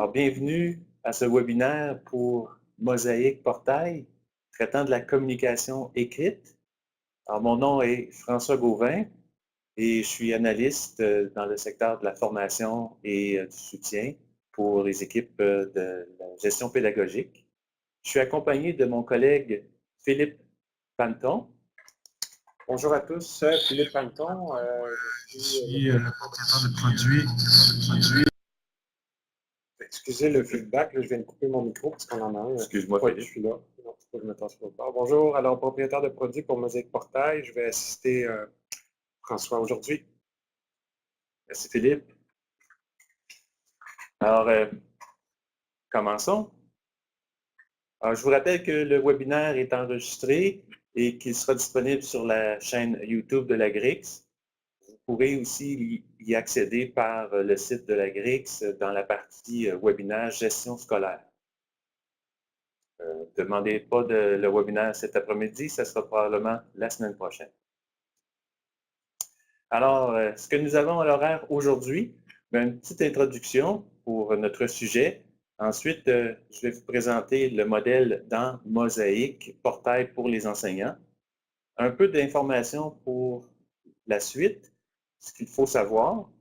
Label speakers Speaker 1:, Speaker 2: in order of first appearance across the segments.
Speaker 1: Alors, bienvenue à ce webinaire pour Mosaïque Portail, traitant de la communication écrite. Alors, mon nom est François Gauvin et je suis analyste dans le secteur de la formation et du soutien pour les équipes de la gestion pédagogique. Je suis accompagné de mon collègue Philippe Panton.
Speaker 2: Bonjour à tous, Philippe Panton.
Speaker 3: Je suis le propriétaire de produits.
Speaker 2: Excusez le feedback, là, je viens de couper mon micro parce qu'on en a un.
Speaker 1: Excuse-moi,
Speaker 2: Oui,
Speaker 1: Philippe.
Speaker 2: je suis là. Non, c'est pas que je me tasse pas part. Bonjour, alors propriétaire de produits pour Mosaïque Portail. Je vais assister François aujourd'hui.
Speaker 1: Merci, Philippe. Alors, commençons. Alors, je vous rappelle que le webinaire est enregistré et qu'il sera disponible sur la chaîne YouTube de la GRIX. Vous pourrez aussi y accéder par le site de la GRIX dans la partie webinaire gestion scolaire. Ne demandez pas le webinaire cet après-midi, ça sera probablement la semaine prochaine. Alors, ce que nous avons à l'horaire aujourd'hui, une petite introduction pour notre sujet. Ensuite, je vais vous présenter le modèle dans Mosaïque, portail pour les enseignants. Un peu d'informations pour la suite, ce qu'il faut savoir.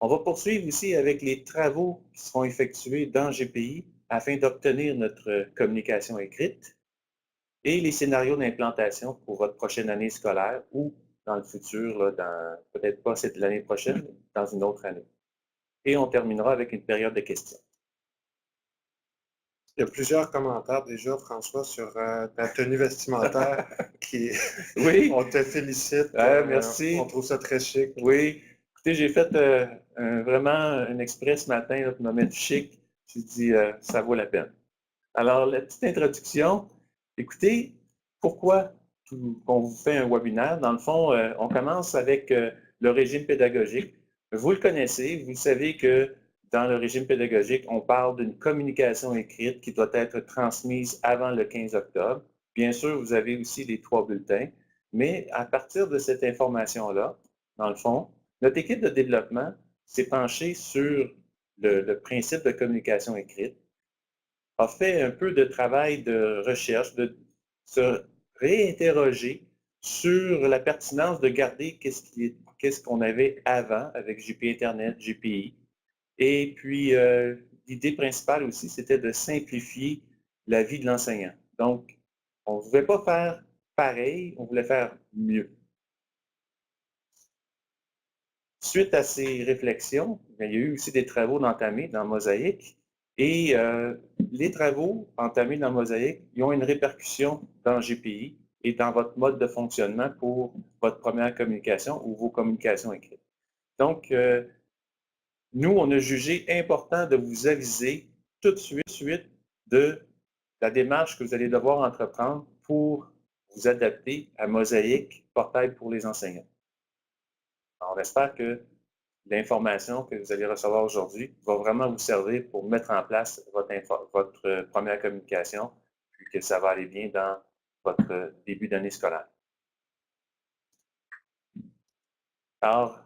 Speaker 1: On va poursuivre ici avec les travaux qui seront effectués dans GPI afin d'obtenir notre communication écrite et les scénarios d'implantation pour votre prochaine année scolaire ou dans le futur, peut-être pas l'année prochaine, mais dans une autre année. Et on terminera avec une période de questions.
Speaker 2: Il y a plusieurs commentaires déjà, François, sur ta tenue vestimentaire qui.
Speaker 1: Oui.
Speaker 2: On te félicite.
Speaker 1: Merci.
Speaker 2: On trouve ça très chic.
Speaker 1: Oui. Écoutez, j'ai fait vraiment un exprès ce matin là, pour me mettre chic. J'ai dit, ça vaut la peine. Alors, la petite introduction. Écoutez, pourquoi on vous fait un webinaire? Dans le fond, on commence avec le régime pédagogique. Vous le connaissez, vous savez que dans le régime pédagogique, on parle d'une communication écrite qui doit être transmise avant le 15 octobre. Bien sûr, vous avez aussi les 3 bulletins, mais à partir de cette information-là, dans le fond, notre équipe de développement s'est penchée sur le principe de communication écrite, a fait un peu de travail de recherche, de se réinterroger sur la pertinence de garder qu'est-ce qu'on avait avant avec GP Internet, GPI. Et puis, l'idée principale aussi, c'était de simplifier la vie de l'enseignant. Donc, on ne voulait pas faire pareil, on voulait faire mieux. Suite à ces réflexions, il y a eu aussi des travaux entamés dans Mosaïque. Et les travaux entamés dans Mosaïque, ils ont une répercussion dans GPI et dans votre mode de fonctionnement pour votre première communication ou vos communications écrites. Donc, nous, on a jugé important de vous aviser tout de suite de la démarche que vous allez devoir entreprendre pour vous adapter à Mosaïque, portail pour les enseignants. Alors, on espère que l'information que vous allez recevoir aujourd'hui va vraiment vous servir pour mettre en place votre première communication, puis que ça va aller bien dans votre début d'année scolaire. Alors,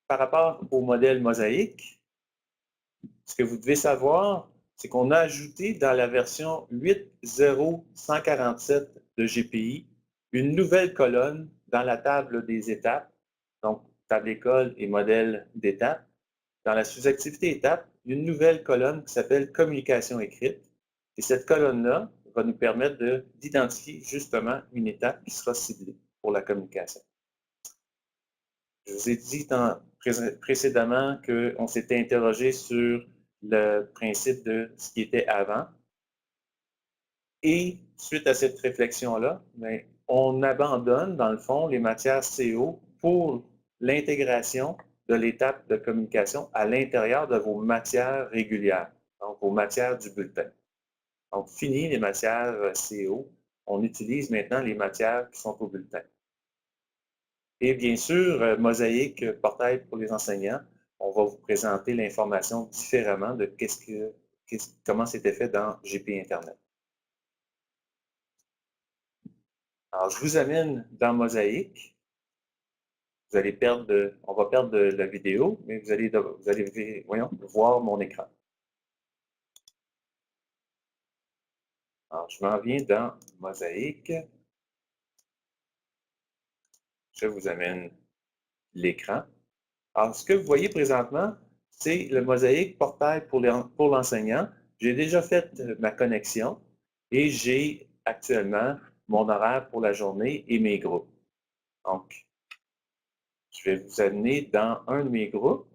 Speaker 1: par rapport au modèle Mosaïque, ce que vous devez savoir, c'est qu'on a ajouté dans la version 8.0.147 de GPI une nouvelle colonne dans la table des étapes, donc table école et modèle d'étape. Dans la sous-activité étape, il y a une nouvelle colonne qui s'appelle communication écrite. Et cette colonne-là va nous permettre d'identifier justement une étape qui sera ciblée pour la communication. Je vous ai dit précédemment qu'on s'était interrogé sur le principe de ce qui était avant. Et suite à cette réflexion-là, on abandonne, dans le fond, les matières CO pour l'intégration de l'étape de communication à l'intérieur de vos matières régulières, donc vos matières du bulletin. Donc, fini les matières CO, on utilise maintenant les matières qui sont au bulletin. Et bien sûr, Mosaïque, portail pour les enseignants, on va vous présenter l'information différemment de comment c'était fait dans GP Internet. Alors, je vous amène dans Mosaïque. On va perdre la vidéo, mais vous allez voir mon écran. Alors, je m'en viens dans Mosaïque. Je vous amène l'écran. Alors, ce que vous voyez présentement, c'est le Mosaïque Portail pour l'enseignant. J'ai déjà fait ma connexion et j'ai actuellement mon horaire pour la journée et mes groupes. Donc, je vais vous amener dans un de mes groupes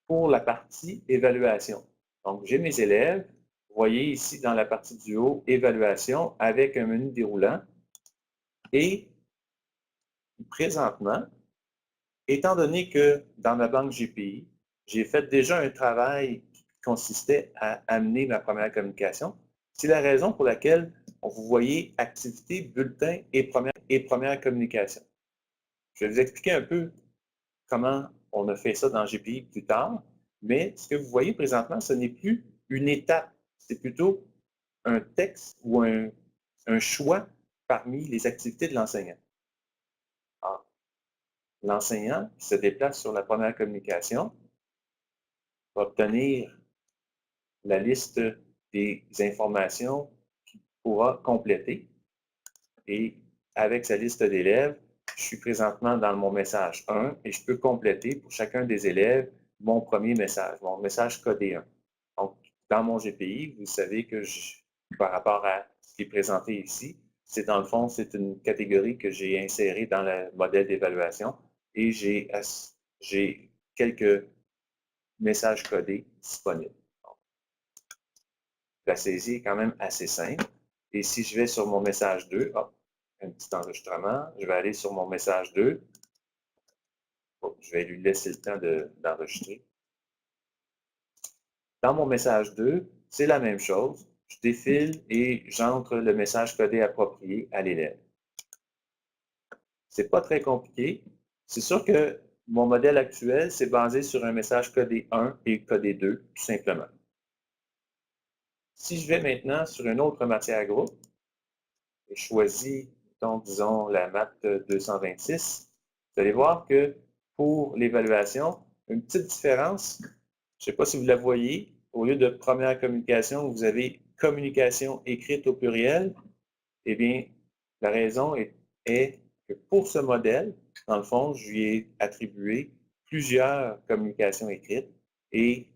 Speaker 1: pour la partie évaluation. Donc, j'ai mes élèves. Vous voyez ici dans la partie du haut, évaluation avec un menu déroulant. Et présentement, étant donné que dans ma banque GPI, j'ai fait déjà un travail qui consistait à amener ma première communication, c'est la raison pour laquelle vous voyez activité, bulletin et première communication. Je vais vous expliquer un peu comment on a fait ça dans GPI plus tard, mais ce que vous voyez présentement, ce n'est plus une étape, c'est plutôt un texte ou un choix parmi les activités de l'enseignant. L'enseignant qui se déplace sur la première communication va obtenir la liste des informations qu'il pourra compléter. Et avec sa liste d'élèves, je suis présentement dans mon message 1 et je peux compléter pour chacun des élèves mon premier message, mon message codé 1. Donc, dans mon GPI, vous savez que par rapport à ce qui est présenté ici, c'est dans le fond, c'est une catégorie que j'ai insérée dans le modèle d'évaluation et j'ai quelques messages codés disponibles. Donc, la saisie est quand même assez simple. Et si je vais sur mon message 2, hop, un petit enregistrement, je vais aller sur mon message 2. Oh, je vais lui laisser le temps d'enregistrer. Dans mon message 2, c'est la même chose. Je défile et j'entre le message codé approprié à l'élève. C'est pas très compliqué. C'est sûr que mon modèle actuel, c'est basé sur un message codé 1 et codé 2, tout simplement. Si je vais maintenant sur une autre matière groupe et je choisis, donc, disons, la maths 226, vous allez voir que pour l'évaluation, une petite différence, je ne sais pas si vous la voyez, au lieu de première communication, vous avez communication écrite au pluriel. Eh bien, la raison est que pour ce modèle, dans le fond, je lui ai attribué plusieurs communications écrites et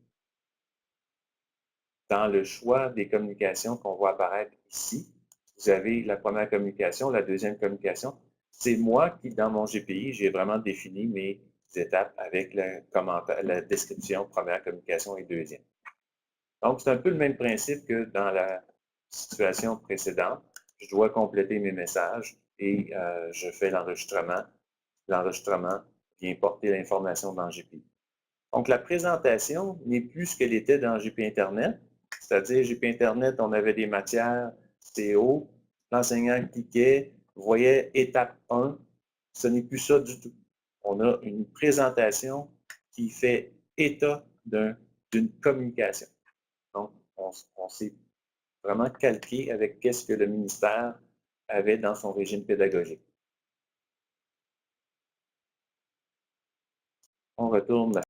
Speaker 1: dans le choix des communications qu'on voit apparaître ici, vous avez la première communication, la deuxième communication. C'est moi qui, dans mon GPI, j'ai vraiment défini mes étapes avec la description première communication et deuxième. Donc, c'est un peu le même principe que dans la situation précédente. Je dois compléter mes messages et je fais l'enregistrement. L'enregistrement vient porter l'information dans GPI. Donc, la présentation n'est plus ce qu'elle était dans GPI Internet. C'est-à-dire, GPI Internet, on avait des matières CO, l'enseignant cliquait, voyait étape 1. Ce n'est plus ça du tout. On a une présentation qui fait état d'une communication. Donc, on s'est vraiment calqué avec ce que le ministère avait dans son régime pédagogique. On retourne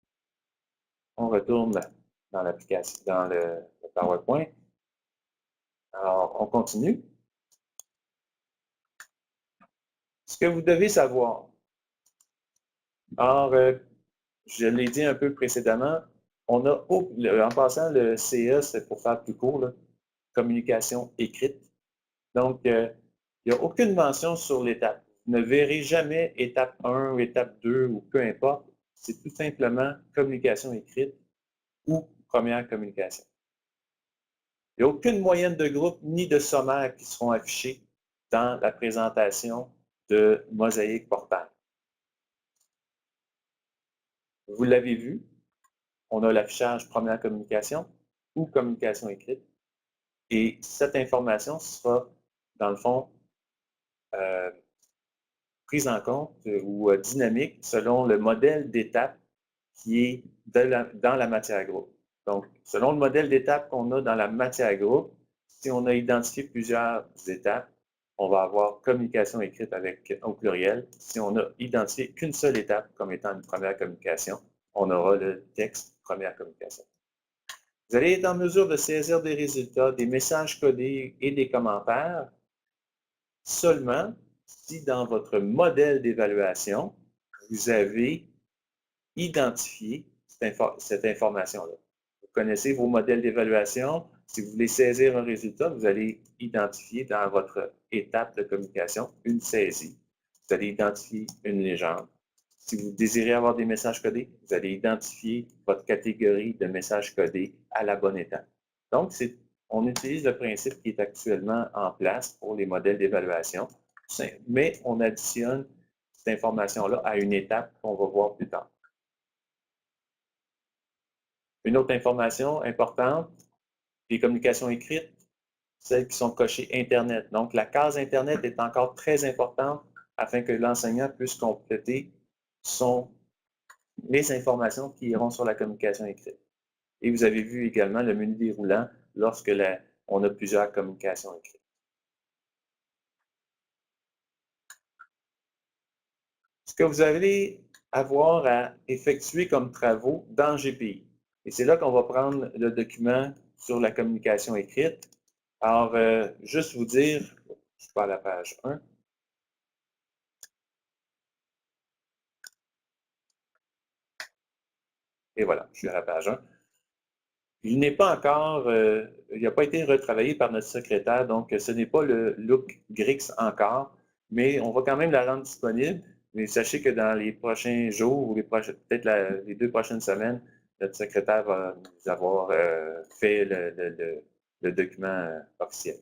Speaker 1: dans l'application, dans le PowerPoint. Alors, on continue. Ce que vous devez savoir. Alors, je l'ai dit un peu précédemment, on a, en passant, le CA, c'est pour faire plus court, là, communication écrite. Donc, il n'y a aucune mention sur l'étape. Vous ne verrez jamais étape 1 ou étape 2 ou peu importe. C'est tout simplement communication écrite ou première communication. Il n'y a aucune moyenne de groupe ni de sommaire qui seront affichés dans la présentation de Mosaïque Portail. Vous l'avez vu, on a l'affichage première communication ou communication écrite. Et cette information sera, dans le fond, prise en compte ou dynamique selon le modèle d'étape qui est dans la matière groupe. Donc, selon le modèle d'étape qu'on a dans la matière groupe, si on a identifié plusieurs étapes, on va avoir communication écrite au pluriel. Si on a identifié qu'une seule étape comme étant une première communication, on aura le texte première communication. Vous allez être en mesure de saisir des résultats, des messages codés et des commentaires seulement si dans votre modèle d'évaluation, vous avez identifié cette information-là. Vous connaissez vos modèles d'évaluation. Si vous voulez saisir un résultat, vous allez identifier dans votre étape de communication une saisie. Vous allez identifier une légende. Si vous désirez avoir des messages codés, vous allez identifier votre catégorie de messages codés à la bonne étape. Donc, on utilise le principe qui est actuellement en place pour les modèles d'évaluation, mais on additionne cette information-là à une étape qu'on va voir plus tard. Une autre information importante, les communications écrites, celles qui sont cochées Internet. Donc, la case Internet est encore très importante afin que l'enseignant puisse compléter les informations qui iront sur la communication écrite. Et vous avez vu également le menu déroulant lorsque on a plusieurs communications écrites. Ce que vous allez avoir à effectuer comme travaux dans GPI. Et c'est là qu'on va prendre le document sur la communication écrite. Alors, juste vous dire, je suis pas à la page 1. Et voilà, je suis à la page 1. Il n'est pas encore, il n'a pas été retravaillé par notre secrétaire, donc ce n'est pas le look Grix encore, mais on va quand même la rendre disponible. Mais sachez que dans les prochains jours ou peut-être les 2 prochaines semaines, notre secrétaire va nous avoir fait le document officiel.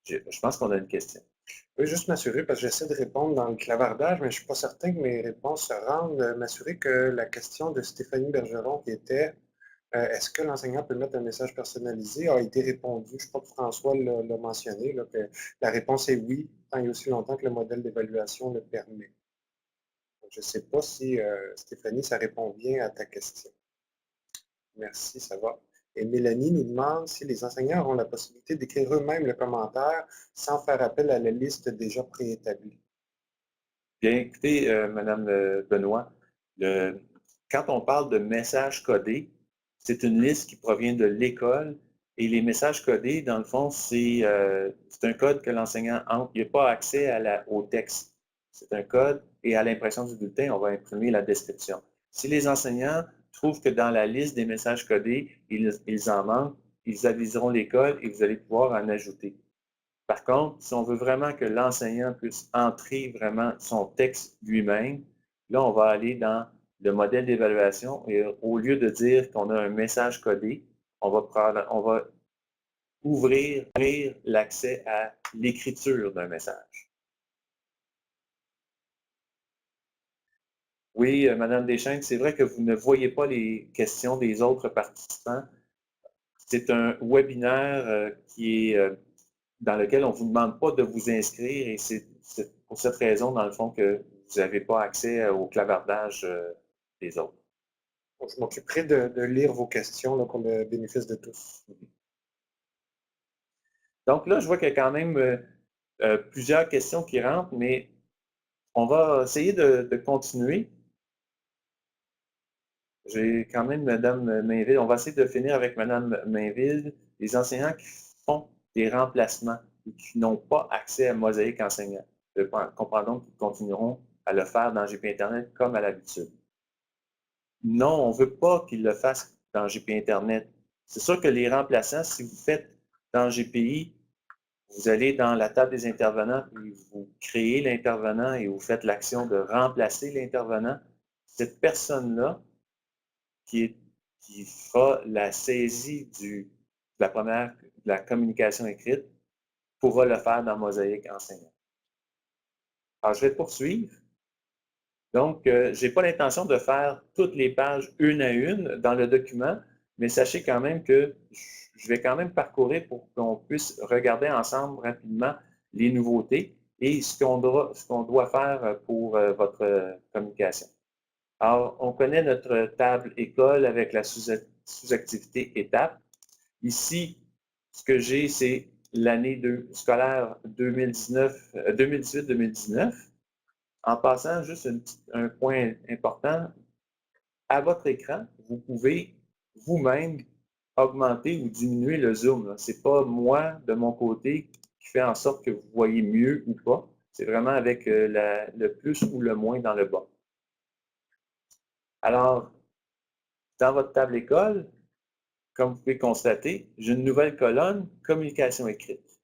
Speaker 1: Je pense qu'on a une question.
Speaker 2: Je veux juste m'assurer, parce que j'essaie de répondre dans le clavardage, mais je ne suis pas certain que mes réponses se rendent. M'assurer que la question de Stéphanie Bergeron qui était est-ce que l'enseignant peut mettre un message personnalisé a été répondu. Je crois que François l'a mentionné, là, que la réponse est oui, tant et aussi longtemps que le modèle d'évaluation le permet. Donc, je ne sais pas si, Stéphanie, ça répond bien à ta question. Merci, ça va. Et Mélanie nous demande si les enseignants auront la possibilité d'écrire eux-mêmes le commentaire sans faire appel à la liste déjà préétablie.
Speaker 1: Bien, écoutez, Madame Benoît, quand on parle de messages codés, c'est une liste qui provient de l'école et les messages codés, dans le fond, c'est un code que l'enseignant entre. Il n'y a pas accès au texte. C'est un code et à l'impression du bulletin, on va imprimer la description. Si les enseignants trouvent que dans la liste des messages codés, ils en manquent, ils aviseront l'école et vous allez pouvoir en ajouter. Par contre, si on veut vraiment que l'enseignant puisse entrer vraiment son texte lui-même, là, on va aller dans le modèle d'évaluation et au lieu de dire qu'on a un message codé, on va ouvrir l'accès à l'écriture d'un message. Oui, Madame Deschênes, c'est vrai que vous ne voyez pas les questions des autres participants. C'est un webinaire qui est dans lequel on ne vous demande pas de vous inscrire et c'est pour cette raison, dans le fond, que vous n'avez pas accès au clavardage des autres.
Speaker 2: Donc, je m'occuperai de lire vos questions là, pour le bénéfice de tous.
Speaker 1: Donc là, je vois qu'il y a quand même plusieurs questions qui rentrent, mais on va essayer de continuer. J'ai quand même Mme Mainville. On va essayer de finir avec Mme Mainville. Les enseignants qui font des remplacements et qui n'ont pas accès à Mosaïque enseignant. Je comprends donc qu'ils continueront à le faire dans GP Internet comme à l'habitude. Non, on ne veut pas qu'ils le fassent dans GP Internet. C'est sûr que les remplaçants, si vous faites dans GPI, vous allez dans la table des intervenants, puis vous créez l'intervenant et vous faites l'action de remplacer l'intervenant. Cette personne-là, qui fera la saisie de la communication écrite, pourra le faire dans Mosaïque enseignant. Alors, je vais poursuivre. Donc, je n'ai pas l'intention de faire toutes les pages une à une dans le document, mais sachez quand même que je vais quand même parcourir pour qu'on puisse regarder ensemble rapidement les nouveautés et ce qu'on doit faire pour votre communication. Alors, on connaît notre table école avec la sous-activité étape. Ici, ce que j'ai, c'est l'année scolaire 2018-2019. En passant, juste un point important, à votre écran, vous pouvez vous-même augmenter ou diminuer le zoom. Ce n'est pas moi, de mon côté, qui fait en sorte que vous voyez mieux ou pas. C'est vraiment avec le plus ou le moins dans le bas. Alors, dans votre table école, comme vous pouvez constater, j'ai une nouvelle colonne, communication écrite.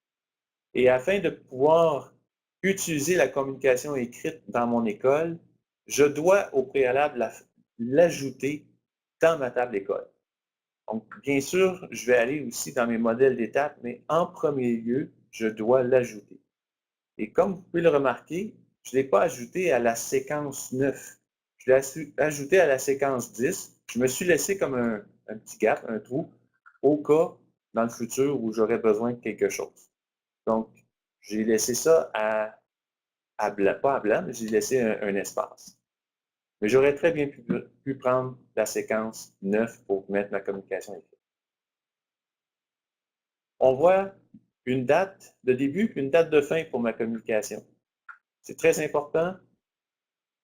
Speaker 1: Et afin de pouvoir utiliser la communication écrite dans mon école, je dois au préalable l'ajouter dans ma table école. Donc, bien sûr, je vais aller aussi dans mes modèles d'étapes, mais en premier lieu, je dois l'ajouter. Et comme vous pouvez le remarquer, je ne l'ai pas ajouté à la séquence 9. Je l'ai ajouté à la séquence 10. Je me suis laissé comme un petit gap, un trou, au cas dans le futur où j'aurais besoin de quelque chose. Donc, j'ai laissé ça à blanc, pas à blanc, mais j'ai laissé un espace. Mais j'aurais très bien pu prendre la séquence 9 pour mettre ma communication écrite. On voit une date de début et une date de fin pour ma communication. C'est très important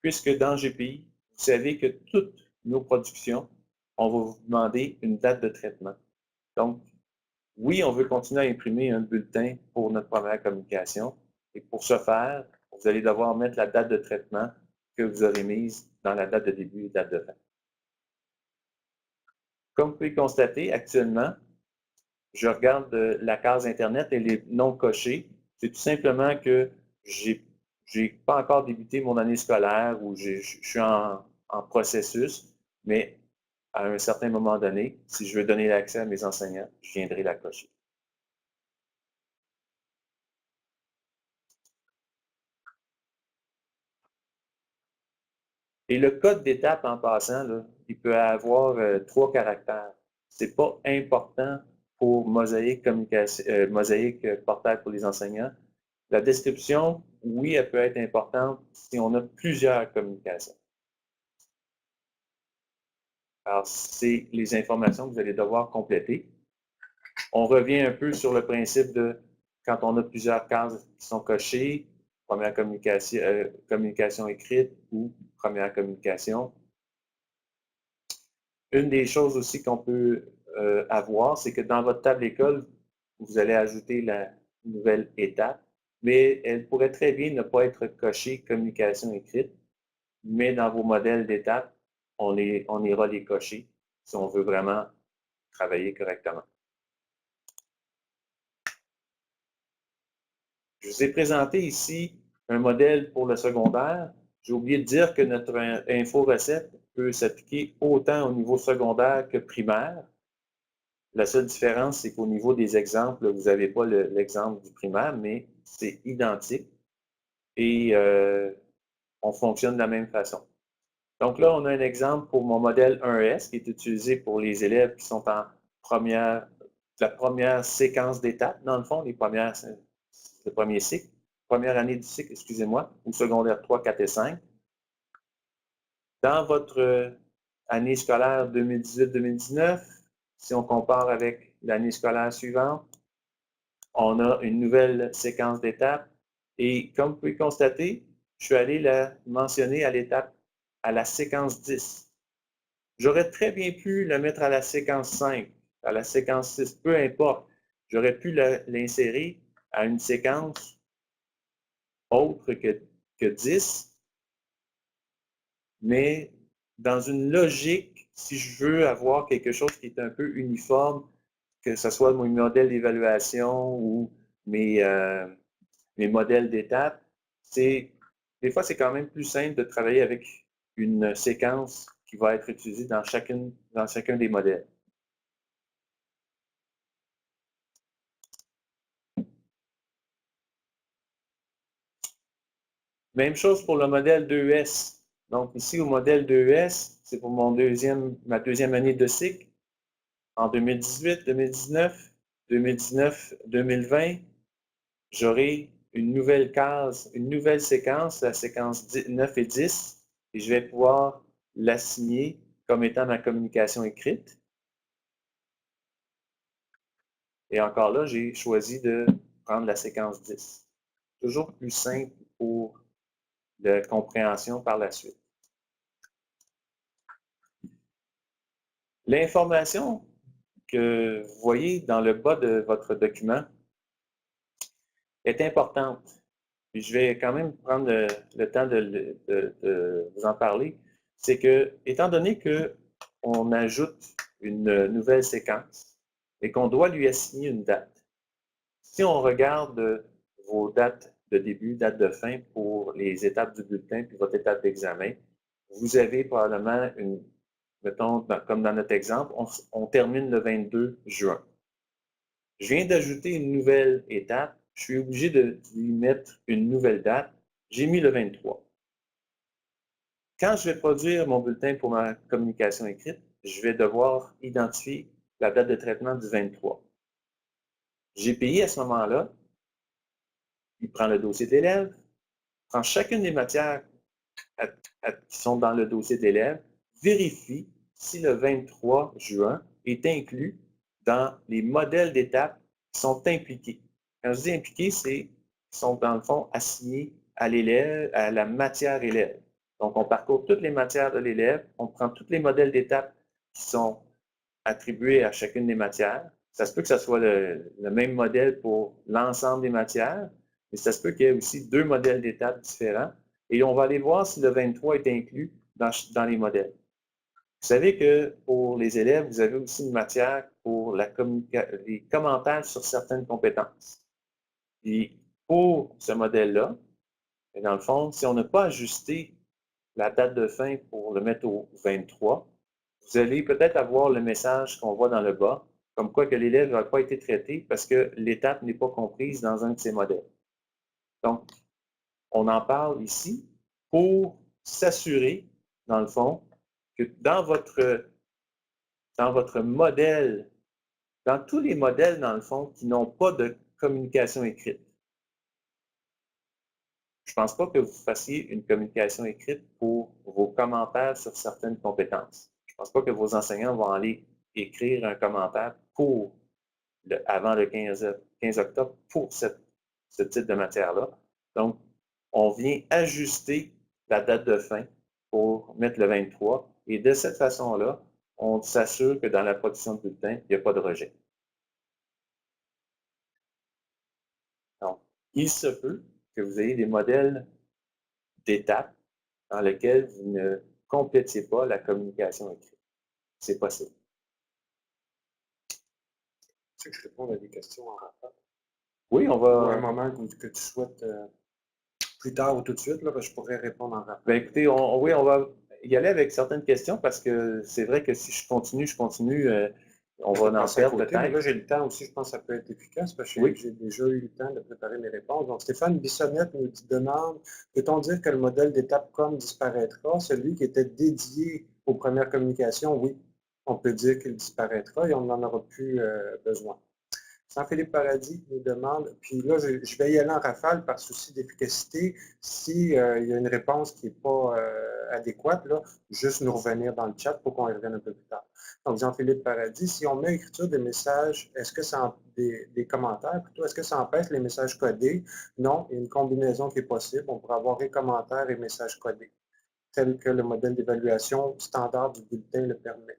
Speaker 1: puisque dans GPI, vous savez que toutes nos productions, on va vous demander une date de traitement. Donc, oui, on veut continuer à imprimer un bulletin pour notre première communication. Et pour ce faire, vous allez devoir mettre la date de traitement que vous aurez mise dans la date de début et date de fin. Comme vous pouvez constater, actuellement, je regarde la case Internet, elle est non cochée. C'est tout simplement que je n'ai pas encore débuté mon année scolaire ou je suis en processus, mais à un certain moment donné, si je veux donner l'accès à mes enseignants, je viendrai la cocher. Et le code d'étape, en passant, là, il peut avoir 3 caractères. Ce n'est pas important pour Mosaïque Portail pour les enseignants. La description, oui, elle peut être importante si on a plusieurs communications. Alors, c'est les informations que vous allez devoir compléter. On revient un peu sur le principe de quand on a plusieurs cases qui sont cochées, première communication écrite ou première communication. Une des choses aussi qu'on peut avoir, c'est que dans votre table école, vous allez ajouter la nouvelle étape, mais elle pourrait très bien ne pas être cochée communication écrite, mais dans vos modèles d'étapes, on ira les cocher si on veut vraiment travailler correctement. Je vous ai présenté ici un modèle pour le secondaire. J'ai oublié de dire que notre info-recette peut s'appliquer autant au niveau secondaire que primaire. La seule différence, c'est qu'au niveau des exemples, vous n'avez pas l'exemple du primaire, mais c'est identique et on fonctionne de la même façon. Donc là, on a un exemple pour mon modèle 1S qui est utilisé pour les élèves qui sont en la première séquence d'étapes, dans le fond, le premier cycle, première année du cycle, excusez-moi, ou secondaire 3, 4 et 5. Dans votre année scolaire 2018-2019, si on compare avec l'année scolaire suivante, on a une nouvelle séquence d'étapes. Et comme vous pouvez constater, je suis allé la mentionner à la séquence 10. J'aurais très bien pu le mettre à la séquence 5, à la séquence 6, peu importe. J'aurais pu l'insérer à une séquence autre que 10, mais dans une logique, si je veux avoir quelque chose qui est un peu uniforme, que ce soit mon modèle d'évaluation ou mes modèles d'étapes, des fois, c'est quand même plus simple de travailler avec une séquence qui va être utilisée dans chacun des modèles. Même chose pour le modèle 2S. Donc ici, au modèle 2S, c'est pour ma deuxième année de cycle. En 2018, 2019, 2020, j'aurai une nouvelle case, une nouvelle séquence, la séquence 9 et 10, et je vais pouvoir l'assigner comme étant ma communication écrite. Et encore là, j'ai choisi de prendre la séquence 10. Toujours plus simple pour la compréhension par la suite. L'information que vous voyez dans le bas de votre document est importante. Puis je vais quand même prendre le temps de vous en parler. C'est que, étant donné qu'on ajoute une nouvelle séquence et qu'on doit lui assigner une date, si on regarde vos dates de début, date de fin pour les étapes du bulletin puis votre étape d'examen, vous avez probablement mettons, comme dans notre exemple, on termine le 22 juin. Je viens d'ajouter une nouvelle étape, je suis obligé de lui mettre une nouvelle date, j'ai mis le 23. Quand je vais produire mon bulletin pour ma communication écrite, je vais devoir identifier la date de traitement du 23. GPI, à ce moment-là, il prend le dossier de l'élève, prend chacune des matières qui sont dans le dossier de l'élève, vérifie si le 23 juin est inclus dans les modèles d'étapes qui sont impliqués. Quand je dis impliqués, c'est qu'ils sont dans le fond assignés à l'élève, à la matière élève. Donc, on parcourt toutes les matières de l'élève, on prend tous les modèles d'étapes qui sont attribués à chacune des matières. Ça se peut que ce soit le même modèle pour l'ensemble des matières, mais ça se peut qu'il y ait aussi 2 modèles d'étapes différents. Et on va aller voir si le 23 est inclus dans les modèles. Vous savez que pour les élèves, vous avez aussi une matière pour les commentaires sur certaines compétences. Et pour ce modèle-là, dans le fond, si on n'a pas ajusté la date de fin pour le mettre au 23, vous allez peut-être avoir le message qu'on voit dans le bas, comme quoi que l'élève n'a pas été traité parce que l'étape n'est pas comprise dans un de ces modèles. Donc, on en parle ici pour s'assurer, dans le fond, que dans votre modèle, dans tous les modèles, dans le fond, qui n'ont pas de communication écrite, je ne pense pas que vous fassiez une communication écrite pour vos commentaires sur certaines compétences. Je ne pense pas que vos enseignants vont aller écrire un commentaire avant le 15 octobre pour ce type de matière-là. Donc, on vient ajuster la date de fin pour mettre le 23. Et de cette façon-là, on s'assure que dans la production de bulletin, il n'y a pas de rejet. Donc, il se peut que vous ayez des modèles d'étapes dans lesquels vous ne complétiez pas la communication écrite. C'est possible.
Speaker 2: Tu sais que je réponds à des questions en rapport.
Speaker 1: Oui, on va...
Speaker 2: Ou à un moment que tu souhaites plus tard ou tout de suite, là, je pourrais répondre en rapport.
Speaker 1: Bien, écoutez, oui, on va y aller avec certaines questions parce que c'est vrai que si je continue, on va en perdre peut-être.
Speaker 2: Mais là, j'ai le temps aussi, je pense que ça peut être efficace parce que j'ai déjà eu le temps de préparer mes réponses. Donc, Stéphane Bissonnette nous demande, peut-on dire que le modèle d'étape COM disparaîtra? Celui qui était dédié aux premières communications, oui, on peut dire qu'il disparaîtra et on n'en aura plus besoin. Jean-Philippe Paradis nous demande, puis là, je vais y aller en rafale par souci d'efficacité. S'il y a une réponse qui n'est pas adéquate, là, juste nous revenir dans le chat pour qu'on y revienne un peu plus tard. Donc, Jean-Philippe Paradis, si on met écriture des messages, est-ce que ça des commentaires plutôt, est-ce que ça empêche les messages codés? Non, il y a une combinaison qui est possible. On pourrait avoir les commentaires et messages codés, tel que le modèle d'évaluation standard du bulletin le permet.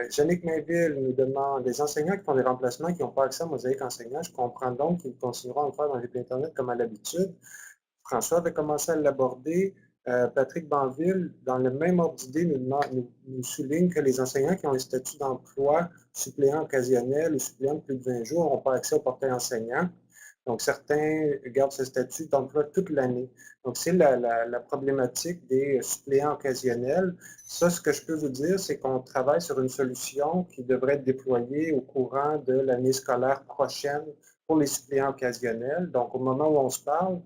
Speaker 2: Jannick Mainville nous demande, les enseignants qui font des remplacements qui n'ont pas accès à Mosaïque enseignant, je comprends donc qu'ils continueront à le faire dans les Internet comme à l'habitude. François avait commencé à l'aborder. Patrick Banville, dans le même ordre d'idée, nous souligne que les enseignants qui ont un statut d'emploi suppléant occasionnel ou suppléant de plus de 20 jours n'ont pas accès au portail enseignant. Donc, certains gardent ce statut d'emploi toute l'année. Donc, c'est la problématique des suppléants occasionnels. Ça, ce que je peux vous dire, c'est qu'on travaille sur une solution qui devrait être déployée au courant de l'année scolaire prochaine pour les suppléants occasionnels. Donc, au moment où on se parle,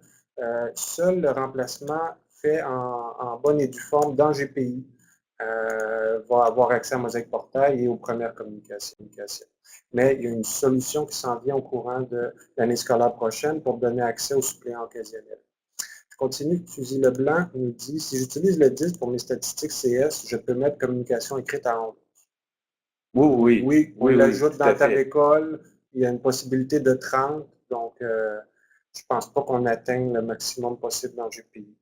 Speaker 2: seul le remplacement fait en bonne et due forme dans GPI va avoir accès à Mosaïque Portail et aux premières communications. Mais il y a une solution qui s'en vient au courant de l'année scolaire prochaine pour donner accès aux suppléants occasionnels. Je continue. Suzy Leblanc nous dit, si j'utilise le 10 pour mes statistiques CS, je peux mettre communication écrite à 11. Oui, on l'ajoute dans ta école. Il y a une possibilité de 30. Donc, je ne pense pas qu'on atteigne le maximum possible dans GPI.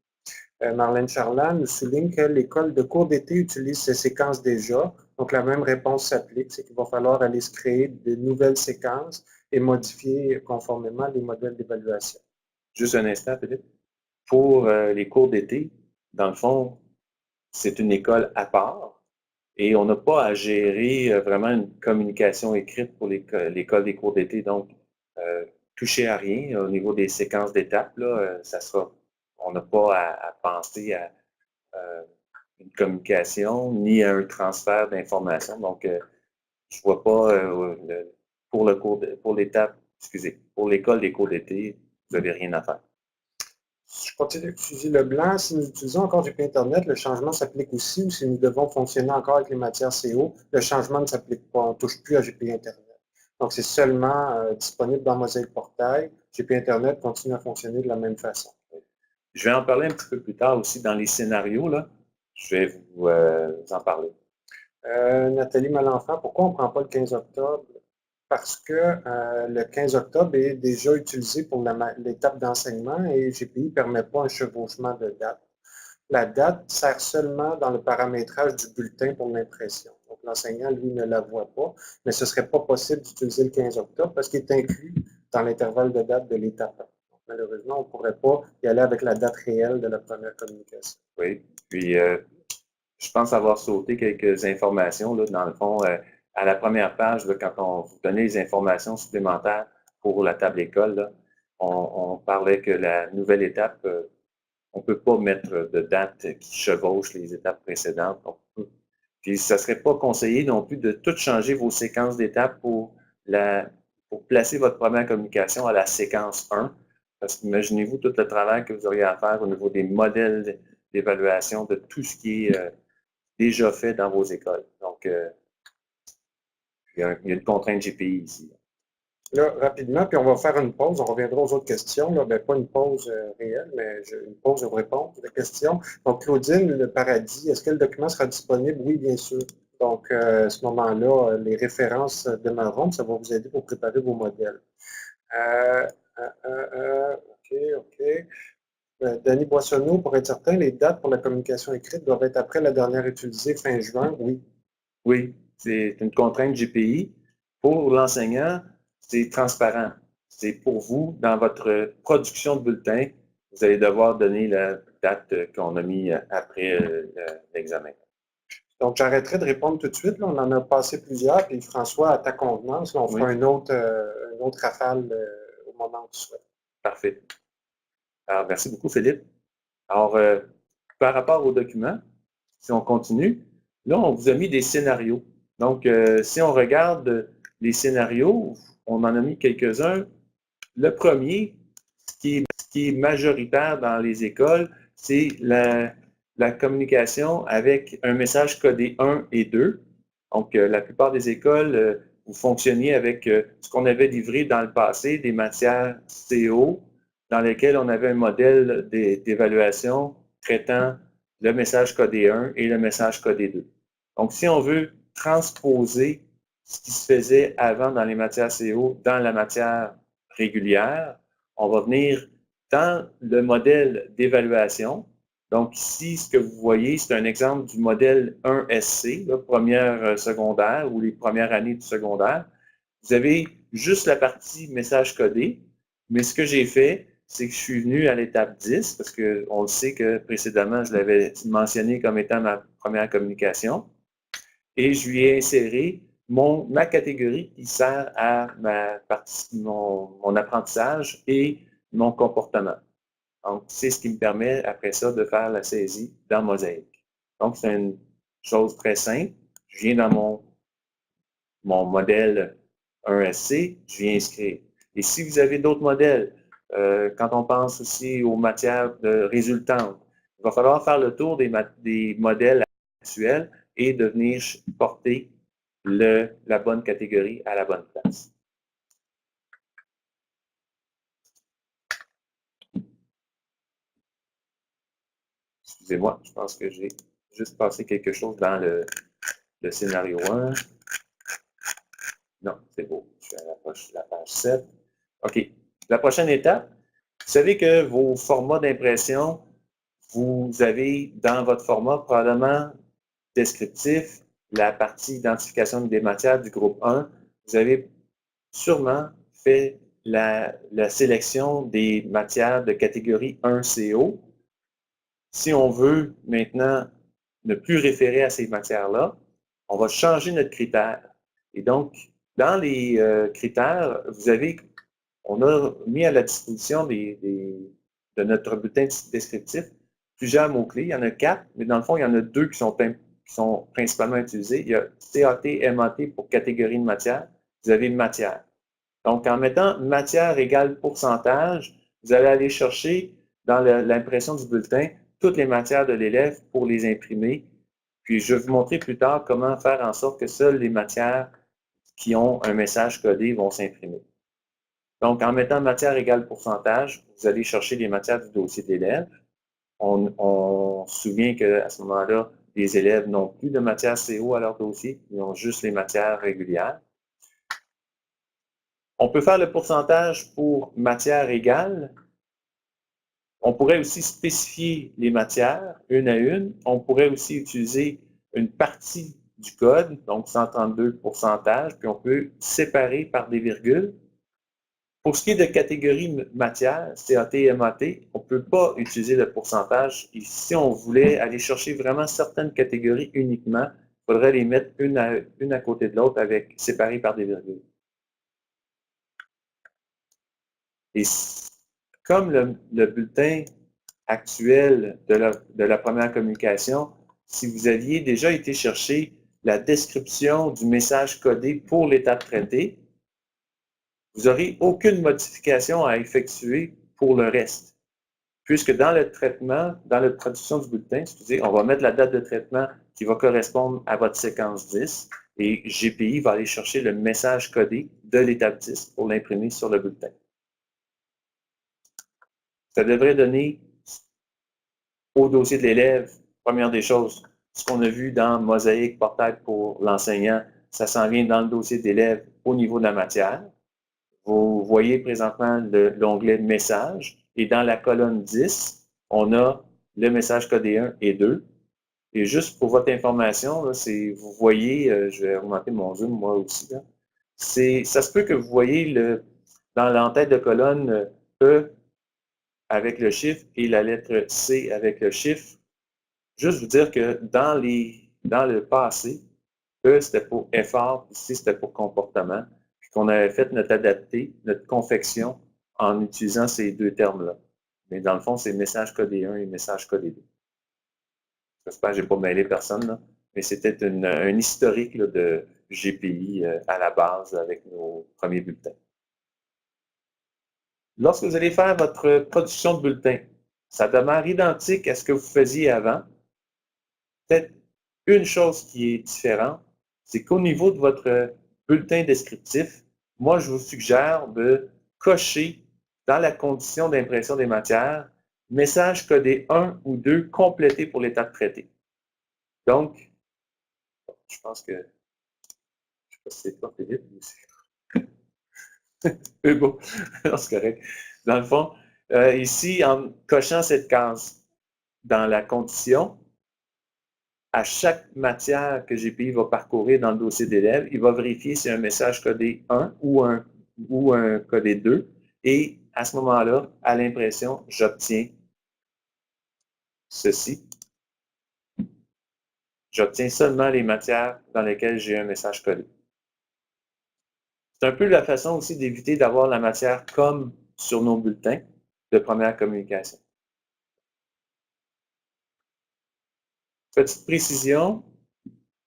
Speaker 2: Marlène Charland nous souligne que l'école de cours d'été utilise ces séquences déjà. Donc, la même réponse s'applique, c'est qu'il va falloir aller se créer de nouvelles séquences et modifier conformément les modèles d'évaluation.
Speaker 1: Juste un instant, Philippe. Pour les cours d'été, dans le fond, c'est une école à part et on n'a pas à gérer vraiment une communication écrite pour l'école des cours d'été. Donc, toucher à rien au niveau des séquences d'étapes, ça sera, on n'a pas à penser à une communication ni à un transfert d'informations. Donc, je ne vois pas pour l'étape, excusez, pour l'école des cours d'été, vous n'avez rien à faire.
Speaker 2: Je continue. Suzy Leblanc, si nous utilisons encore GP Internet, le changement s'applique aussi ou si nous devons fonctionner encore avec les matières CO, le changement ne s'applique pas. On ne touche plus à GP Internet. Donc, c'est seulement disponible dans Mosaic Portail. GP Internet continue à fonctionner de la même façon.
Speaker 1: Je vais en parler un petit peu plus tard aussi dans les scénarios. Là. Je vais vous en parler.
Speaker 2: Nathalie Malenfant, pourquoi on ne prend pas le 15 octobre? Parce que le 15 octobre est déjà utilisé pour l'étape d'enseignement et GPI ne permet pas un chevauchement de date. La date sert seulement dans le paramétrage du bulletin pour l'impression. Donc, l'enseignant, lui, ne la voit pas, mais ce ne serait pas possible d'utiliser le 15 octobre parce qu'il est inclus dans l'intervalle de date de l'étape 1. Donc, malheureusement, on ne pourrait pas y aller avec la date réelle de la première communication.
Speaker 1: Oui, puis je pense avoir sauté quelques informations, là, dans le fond, à la première page, là, quand on vous donnait les informations supplémentaires pour la table école, là, on parlait que la nouvelle étape, on ne peut pas mettre de date qui chevauche les étapes précédentes. Puis ça ne serait pas conseillé non plus de tout changer vos séquences d'étapes pour placer votre première communication à la séquence 1. Parce qu'imaginez-vous tout le travail que vous auriez à faire au niveau des modèles d'évaluation de tout ce qui est déjà fait dans vos écoles. Donc, il y a une contrainte GPI ici.
Speaker 2: Là, rapidement, puis on va faire une pause. On reviendra aux autres questions. Là. Bien, pas une pause réelle, mais une pause de réponse aux questions. Donc, Claudine, le paradis, est-ce que le document sera disponible? Oui, bien sûr. Donc, à ce moment-là, les références demeureront. Ça va vous aider pour préparer vos modèles. OK. Denis Boissonneau, pour être certain, les dates pour la communication écrite doivent être après la dernière utilisée fin juin, oui.
Speaker 1: Oui, c'est une contrainte GPI. Pour l'enseignant, c'est transparent. C'est pour vous, dans votre production de bulletin, vous allez devoir donner la date qu'on a mis après l'examen.
Speaker 2: Donc, j'arrêterai de répondre tout de suite. Là. On en a passé plusieurs. Puis, François, à ta convenance, là, on fera une autre rafale au moment où tu souhaites.
Speaker 1: Parfait. Alors, merci beaucoup, Philippe. Alors, par rapport au document, si on continue, là, on vous a mis des scénarios. Donc, si on regarde les scénarios, on en a mis quelques-uns. Le premier, ce qui est majoritaire dans les écoles, c'est la communication avec un message codé 1 et 2. Donc, la plupart des écoles, vous fonctionniez avec ce qu'on avait livré dans le passé, des matières CO, dans lesquelles on avait un modèle d'évaluation traitant le message codé 1 et le message codé 2. Donc, si on veut transposer ce qui se faisait avant dans les matières CO dans la matière régulière, on va venir dans le modèle d'évaluation. Donc ici, ce que vous voyez, c'est un exemple du modèle 1SC, là, première secondaire ou les premières années du secondaire. Vous avez juste la partie message codé, mais ce que j'ai fait, c'est que je suis venu à l'étape 10, parce qu'on le sait que précédemment, je l'avais mentionné comme étant ma première communication, et je lui ai inséré ma catégorie qui sert à mon apprentissage et mon comportement. Donc, c'est ce qui me permet, après ça, de faire la saisie dans Mosaic. Donc, c'est une chose très simple. Je viens dans mon modèle 1SC, je viens inscrire. Et si vous avez d'autres modèles, quand on pense aussi aux matières résultantes, il va falloir faire le tour des modèles actuels et de venir porter la bonne catégorie à la bonne place. Excusez-moi, je pense que j'ai juste passé quelque chose dans le scénario 1. Non, c'est beau. Je suis à la page 7. OK. La prochaine étape, vous savez que vos formats d'impression vous avez dans votre format probablement descriptif, la partie identification des matières du groupe 1. Vous avez sûrement fait la sélection des matières de catégorie 1CO. Si on veut maintenant ne plus référer à ces matières-là, on va changer notre critère. Et donc, dans les critères, on a mis à la disposition de notre bulletin descriptif plusieurs mots-clés. Il y en a 4, mais dans le fond, il y en a 2 qui sont principalement utilisés. Il y a CAT, MAT pour catégorie de matière. Vous avez matière. Donc, en mettant matière égale pourcentage, vous allez aller chercher dans l'impression du bulletin toutes les matières de l'élève pour les imprimer. Puis, je vais vous montrer plus tard comment faire en sorte que seules les matières qui ont un message codé vont s'imprimer. Donc, en mettant matière égale pourcentage, vous allez chercher les matières du dossier d'élève. On se souvient qu'à ce moment-là, les élèves n'ont plus de matière CO à leur dossier, ils ont juste les matières régulières. On peut faire le pourcentage pour matière égale. On pourrait aussi spécifier les matières une à une. On pourrait aussi utiliser une partie du code, donc 132 pourcentage, puis on peut séparer par des virgules. Pour ce qui est de catégorie matière, CAT, MAT, on ne peut pas utiliser le pourcentage. Et si on voulait aller chercher vraiment certaines catégories uniquement, il faudrait les mettre une à côté de l'autre séparées par des virgules. Et comme le bulletin actuel de la première communication, si vous aviez déjà été chercher la description du message codé pour l'étape traitée, vous n'aurez aucune modification à effectuer pour le reste. Puisque dans le traitement, dans la traduction du bulletin, on va mettre la date de traitement qui va correspondre à votre séquence 10 et GPI va aller chercher le message codé de l'étape 10 pour l'imprimer sur le bulletin. Ça devrait donner au dossier de l'élève, première des choses, ce qu'on a vu dans Mosaïque, portail pour l'enseignant, ça s'en vient dans le dossier d'élève au niveau de la matière. Vous voyez présentement l'onglet Messages et dans la colonne 10, on a le message codé 1 et 2. Et juste pour votre information, là, vous voyez, je vais augmenter mon zoom moi aussi, là. Ça se peut que vous voyez dans l'entête de colonne E avec le chiffre et la lettre C avec le chiffre. Juste vous dire que dans le passé, E c'était pour effort, C c'était pour comportement, puis qu'on avait fait notre adapté, notre confection en utilisant ces deux termes-là. Mais dans le fond, c'est message codé 1 et message codé 2. J'espère que je n'ai pas mêlé personne, là, mais c'était un historique là, de GPI à la base avec nos premiers bulletins. Lorsque vous allez faire votre production de bulletin, ça demeure identique à ce que vous faisiez avant. Peut-être une chose qui est différente, c'est qu'au niveau de votre bulletin descriptif, moi, je vous suggère de cocher dans la condition d'impression des matières, message codé 1 ou 2 complété pour l'étape traitée. Donc, je pense que, je ne sais pas si c'est toi, Philippe, ou c'est Hugo, c'est correct. Dans le fond, ici, en cochant cette case dans la condition, à chaque matière que GPI va parcourir dans le dossier d'élève, il va vérifier si un message codé 1 ou un codé 2. Et à ce moment-là, à l'impression, j'obtiens ceci. J'obtiens seulement les matières dans lesquelles j'ai un message codé. C'est un peu la façon aussi d'éviter d'avoir la matière comme sur nos bulletins de première communication. Petite précision,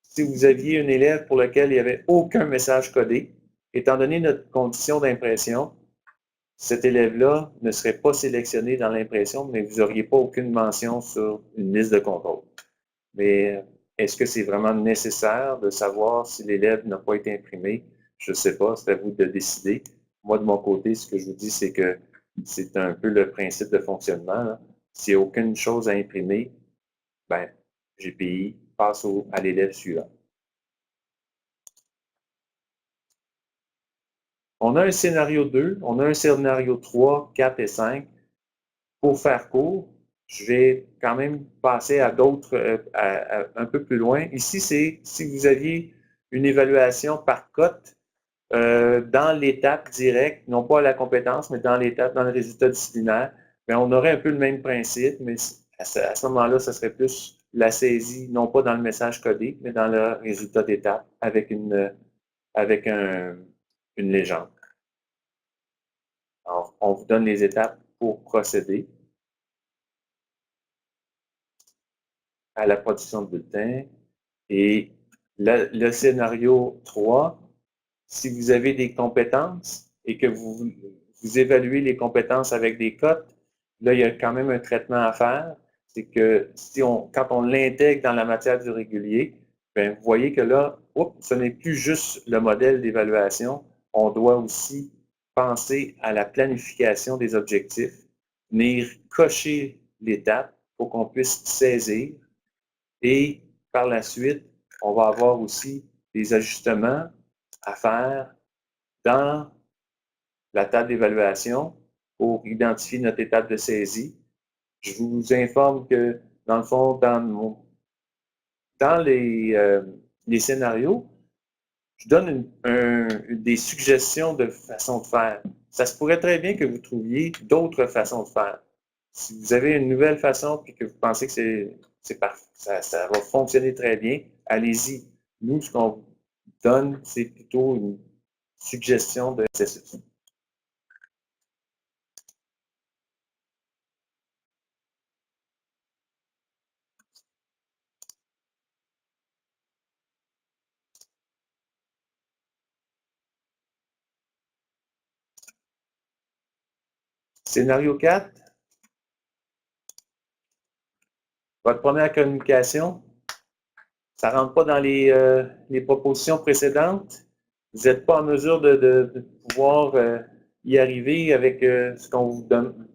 Speaker 1: si vous aviez un élève pour lequel il n'y avait aucun message codé, étant donné notre condition d'impression, cet élève-là ne serait pas sélectionné dans l'impression, mais vous n'auriez pas aucune mention sur une liste de contrôle. Mais est-ce que c'est vraiment nécessaire de savoir si l'élève n'a pas été imprimé? Je ne sais pas, c'est à vous de décider. Moi, de mon côté, ce que je vous dis, c'est que c'est un peu le principe de fonctionnement. S'il n'y a aucune chose à imprimer, ben, GPI passe à l'élève suivant. On a un scénario 2, on a un scénario 3, 4 et 5. Pour faire court, Je vais quand même passer à d'autres un peu plus loin. Ici, c'est si vous aviez une évaluation par cote dans l'étape directe, non pas à la compétence, mais dans l'étape, dans le résultat disciplinaire, bien, on aurait un peu le même principe, mais à ce moment-là, ce serait plus la saisie, non pas dans le message codé, mais dans le résultat d'étape avec une légende. Alors, on vous donne les étapes pour procéder à la production de bulletins. Et le scénario 3, si vous avez des compétences et que vous évaluez les compétences avec des cotes, là, il y a quand même un traitement à faire. C'est que quand on l'intègre dans la matière du régulier, bien, vous voyez que là, ce n'est plus juste le modèle d'évaluation. On doit aussi penser à la planification des objectifs, venir cocher l'étape pour qu'on puisse saisir. Et par la suite, on va avoir aussi des ajustements à faire dans la table d'évaluation pour identifier notre étape de saisie. Je vous informe que, dans le fond, dans les scénarios, je donne des suggestions de façons de faire. Ça se pourrait très bien que vous trouviez d'autres façons de faire. Si vous avez une nouvelle façon et que vous pensez que ça va fonctionner très bien, allez-y. Nous, ce qu'on vous donne, c'est plutôt une suggestion de processus. Scénario 4. Votre première communication, ça ne rentre pas dans les propositions précédentes. Vous n'êtes pas en mesure de pouvoir y arriver avec ce qu'on vous donne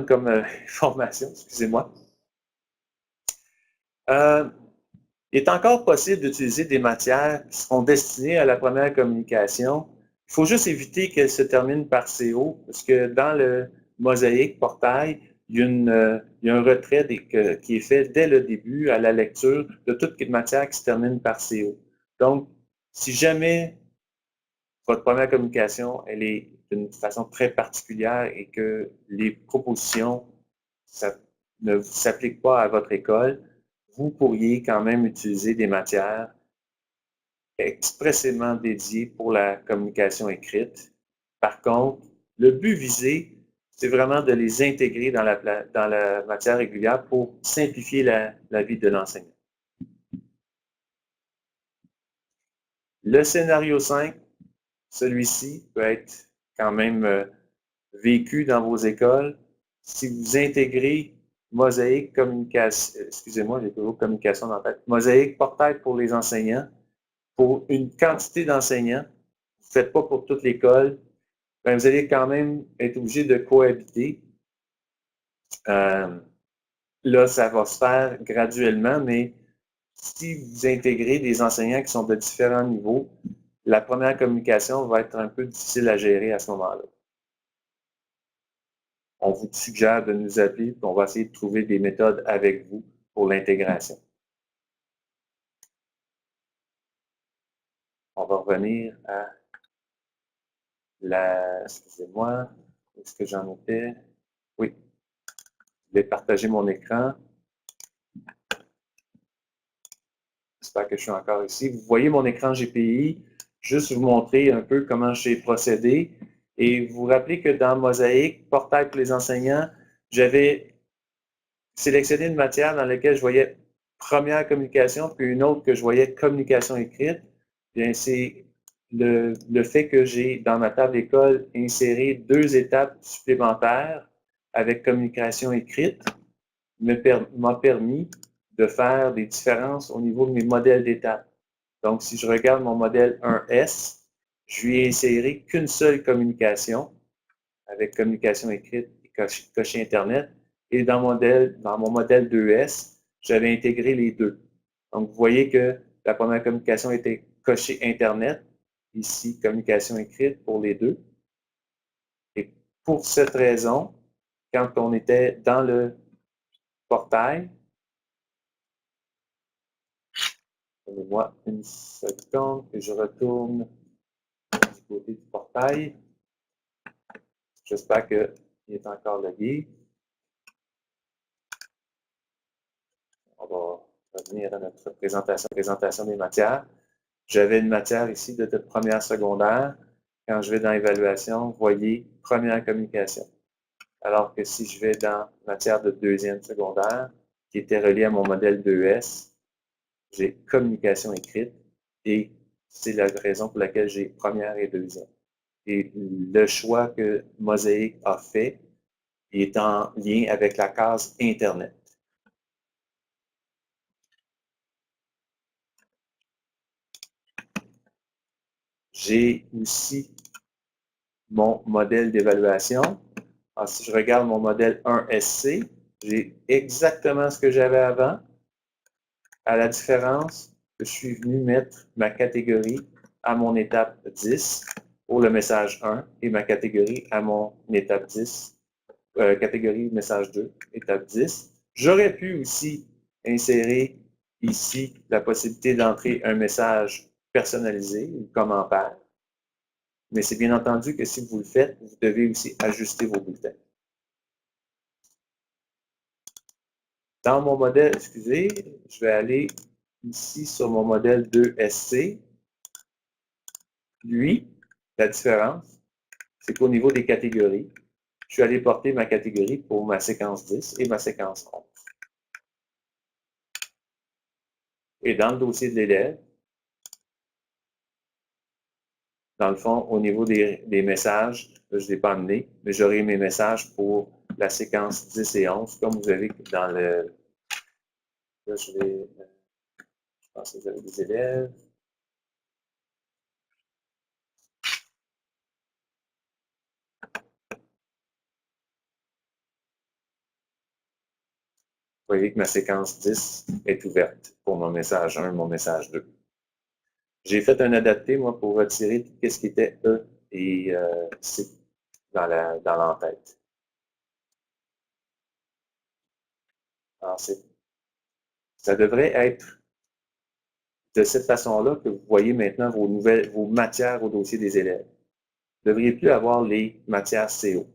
Speaker 1: comme information. Excusez-moi. Il est encore possible d'utiliser des matières qui seront destinées à la première communication. Il faut juste éviter qu'elles se terminent par CO, parce que dans le mosaïque portail, il y a un retrait qui est fait dès le début à la lecture de toute matière qui se termine par CO. Donc, si jamais votre première communication, elle est d'une façon très particulière et que les propositions ne s'appliquent pas à votre école, vous pourriez quand même utiliser des matières expressément dédiées pour la communication écrite. Par contre, le but visé, c'est vraiment de les intégrer dans la matière régulière pour simplifier la vie de l'enseignant. Le scénario 5, celui-ci peut être quand même vécu dans vos écoles. Si vous intégrez Mosaïque communication, excusez-moi, j'ai toujours communication dans la tête, Mosaïque portail pour les enseignants, pour une quantité d'enseignants, vous ne faites pas pour toute l'école, ben vous allez quand même être obligé de cohabiter. Là, ça va se faire graduellement, mais si vous intégrez des enseignants qui sont de différents niveaux, la première communication va être un peu difficile à gérer à ce moment-là. On vous suggère de nous appeler, et on va essayer de trouver des méthodes avec vous pour l'intégration. On va revenir à excusez-moi, est-ce que j'en étais? Oui. Je vais partager mon écran. J'espère que je suis encore ici. Vous voyez mon écran GPI. Juste vous montrer un peu comment j'ai procédé. Et vous vous rappelez que dans Mosaïque, portail pour les enseignants, j'avais sélectionné une matière dans laquelle je voyais première communication, puis une autre que je voyais communication écrite. Bien, c'est le fait que j'ai, dans ma table d'école, inséré 2 étapes supplémentaires avec communication écrite m'a permis de faire des différences au niveau de mes modèles d'étapes. Donc, si je regarde mon modèle 1S, je lui ai inséré qu'une seule communication avec communication écrite et cocher Internet. Et dans mon modèle 2S, j'avais intégré les deux. Donc, vous voyez que la première communication était cocher Internet. Ici, communication écrite pour les deux. Et pour cette raison, quand on était dans le portail. Donnez-moi une seconde que je retourne du côté du portail. J'espère qu'il est encore logué. On va revenir à notre présentation des matières. J'avais une matière ici de première secondaire. Quand je vais dans évaluation, vous voyez première communication. Alors que si je vais dans matière de deuxième secondaire, qui était reliée à mon modèle 2S, j'ai communication écrite et c'est la raison pour laquelle j'ai première et deuxième. Et le choix que Mosaic a fait est en lien avec la case Internet. J'ai aussi mon modèle d'évaluation. Alors, si je regarde mon modèle 1SC, j'ai exactement ce que j'avais avant, à la différence que je suis venu mettre ma catégorie à mon étape 10 pour le message 1 et ma catégorie à mon étape 10, catégorie message 2, étape 10. J'aurais pu aussi insérer ici la possibilité d'entrer un message personnalisé ou commentaire. Mais c'est bien entendu que si vous le faites, vous devez aussi ajuster vos bulletins. Dans mon modèle, excusez, je vais aller ici sur mon modèle 2SC. Lui, la différence, c'est qu'au niveau des catégories, je suis allé porter ma catégorie pour ma séquence 10 et ma séquence 11. Et dans le dossier de l'élève, dans le fond, au niveau des messages, je ne l'ai pas amené, mais j'aurai mes messages pour la séquence 10 et 11, comme vous avez dans le... Là, je pense que vous avez des élèves. Vous voyez que ma séquence 10 est ouverte pour mon message 1 et mon message 2. J'ai fait un adapté, moi, pour retirer tout ce qui était E et C dans l'entête. Alors, ça devrait être de cette façon-là que vous voyez maintenant vos matières au dossier des élèves. Vous ne devriez plus avoir les matières CO.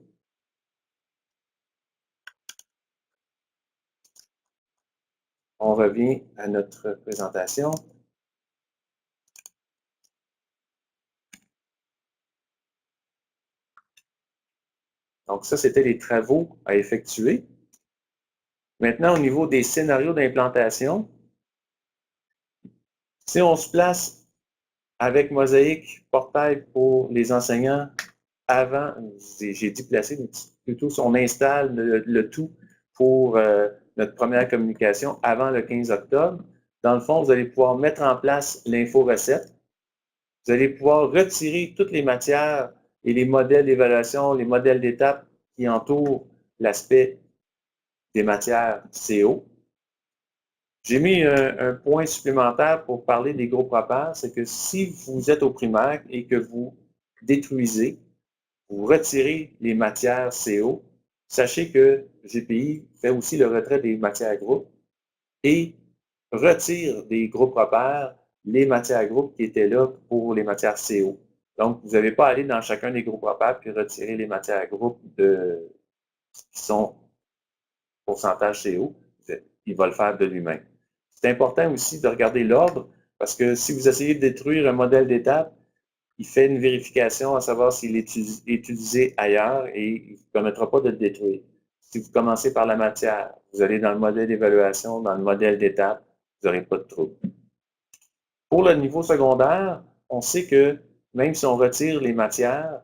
Speaker 1: On revient à notre présentation. Donc, ça, c'était les travaux à effectuer. Maintenant, au niveau des scénarios d'implantation, si on se place avec Mosaic Portail pour les enseignants avant, j'ai dit placer, mais plutôt on installe le tout pour notre première communication avant le 15 octobre. Dans le fond, vous allez pouvoir mettre en place l'info-recette. Vous allez pouvoir retirer toutes les matières et les modèles d'évaluation, les modèles d'étape qui entourent l'aspect des matières CO. J'ai mis un point supplémentaire pour parler des groupes repères, c'est que si vous êtes au primaire et que vous détruisez, vous retirez les matières CO, sachez que GPI fait aussi le retrait des matières groupes et retire des groupes repères les matières groupes qui étaient là pour les matières CO. Donc, vous n'avez pas à aller dans chacun des groupes repères puis retirer les matières groupes qui sont pourcentage CO. Il va le faire de lui-même. C'est important aussi de regarder l'ordre parce que si vous essayez de détruire un modèle d'étape, il fait une vérification à savoir s'il est utilisé ailleurs et il ne vous permettra pas de le détruire. Si vous commencez par la matière, vous allez dans le modèle d'évaluation, dans le modèle d'étape, vous n'aurez pas de trouble. Pour le niveau secondaire, on sait que même si on retire les matières,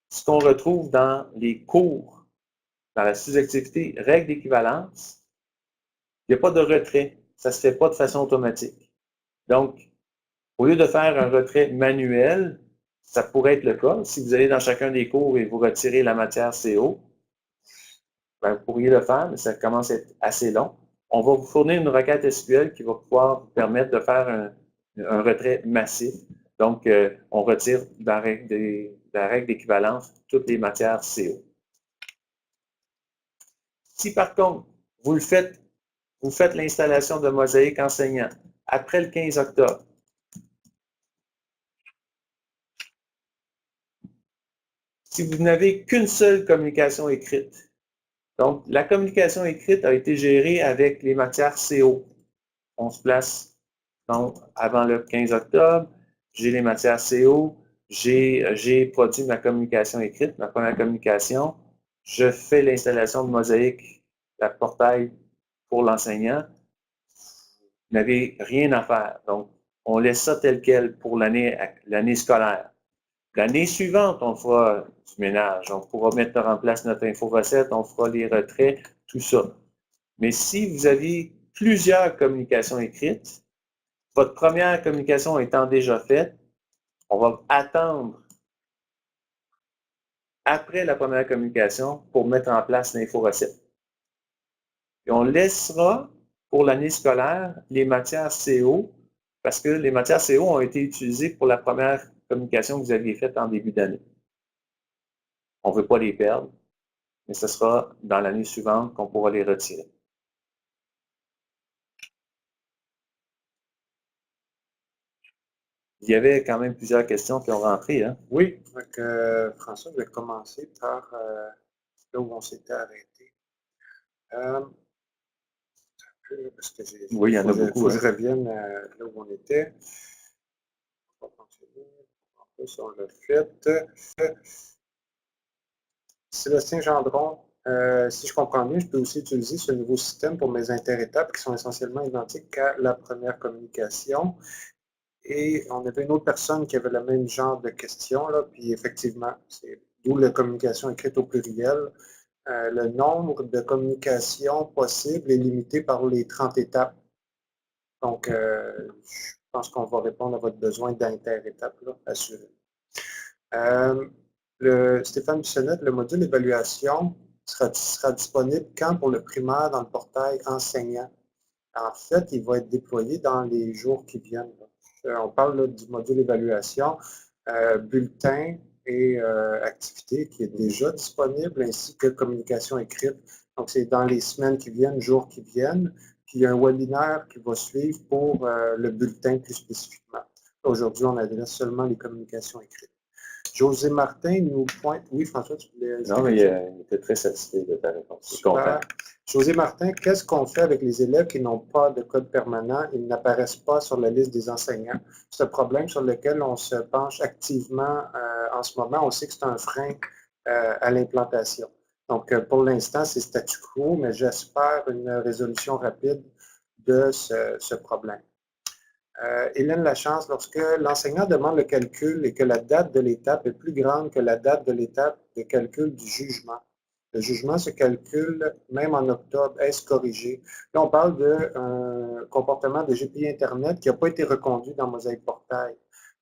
Speaker 1: ce qu'on retrouve dans les cours, dans la sous-activité règle d'équivalence, il n'y a pas de retrait. Ça ne se fait pas de façon automatique. Donc, au lieu de faire un retrait manuel, ça pourrait être le cas. Si vous allez dans chacun des cours et vous retirez la matière CO, ben, vous pourriez le faire, mais ça commence à être assez long. On va vous fournir une requête SQL qui va pouvoir vous permettre de faire un retrait massif. Donc, on retire de la règle d'équivalence toutes les matières CO. Si par contre, vous faites l'installation de Mosaïque enseignant après le 15 octobre, si vous n'avez qu'une seule communication écrite, donc la communication écrite a été gérée avec les matières CO. On se place donc avant le 15 octobre, j'ai les matières CO, j'ai produit ma communication écrite, ma première communication, je fais l'installation de Mosaïque, la portail pour l'enseignant. Vous n'avez rien à faire. Donc, on laisse ça tel quel pour l'année scolaire. L'année suivante, on fera du ménage. On pourra mettre en place notre info-recette, on fera les retraits, tout ça. Mais si vous avez plusieurs communications écrites, votre première communication étant déjà faite, on va attendre après la première communication pour mettre en place l'info-recette. Et on laissera pour l'année scolaire les matières CO, parce que les matières CO ont été utilisées pour la première communication que vous aviez faite en début d'année. On ne veut pas les perdre, mais ce sera dans l'année suivante qu'on pourra les retirer. Il y avait quand même plusieurs questions qui ont rentré. Hein?
Speaker 2: Oui, donc, François, je vais commencer par là où on s'était arrêté. Parce que
Speaker 1: oui, il y en a beaucoup.
Speaker 2: Il faut que je revienne là où on était. On va continuer. En plus, on l'a fait. Sébastien Gendron, si je comprends bien, je peux aussi utiliser ce nouveau système pour mes interétapes qui sont essentiellement identiques à la première communication. Et on avait une autre personne qui avait le même genre de question, là, puis effectivement, c'est d'où la communication écrite au pluriel. Le nombre de communications possibles est limité par les 30 étapes. Donc, je pense qu'on va répondre à votre besoin d'interétapes, assuré. Stéphane Bissonnette, le module évaluation sera disponible quand pour le primaire dans le portail enseignant? En fait, il va être déployé dans les jours qui viennent. On parle là, du module évaluation, bulletin et activité qui est déjà disponible, ainsi que communication écrite. Donc, c'est dans les semaines qui viennent, jours qui viennent. Puis, il y a un webinaire qui va suivre pour le bulletin plus spécifiquement. Aujourd'hui, on adresse seulement les communications écrites. José Martin nous pointe. Oui, François, tu voulais.
Speaker 1: Non, mais il était très satisfait de ta réponse. Je suis content.
Speaker 2: José Martin, qu'est-ce qu'on fait avec les élèves qui n'ont pas de code permanent? Ils n'apparaissent pas sur la liste des enseignants. C'est un problème sur lequel on se penche activement en ce moment. On sait que c'est un frein à l'implantation. Donc, pour l'instant, c'est statu quo, mais j'espère une résolution rapide de ce problème. Hélène Lachance, lorsque l'enseignant demande le calcul et que la date de l'étape est plus grande que la date de l'étape de calcul du jugement, le jugement se calcule même en octobre. Est-ce corrigé? Là, on parle d'un comportement de GPI Internet qui n'a pas été reconduit dans Mosaïque Portail.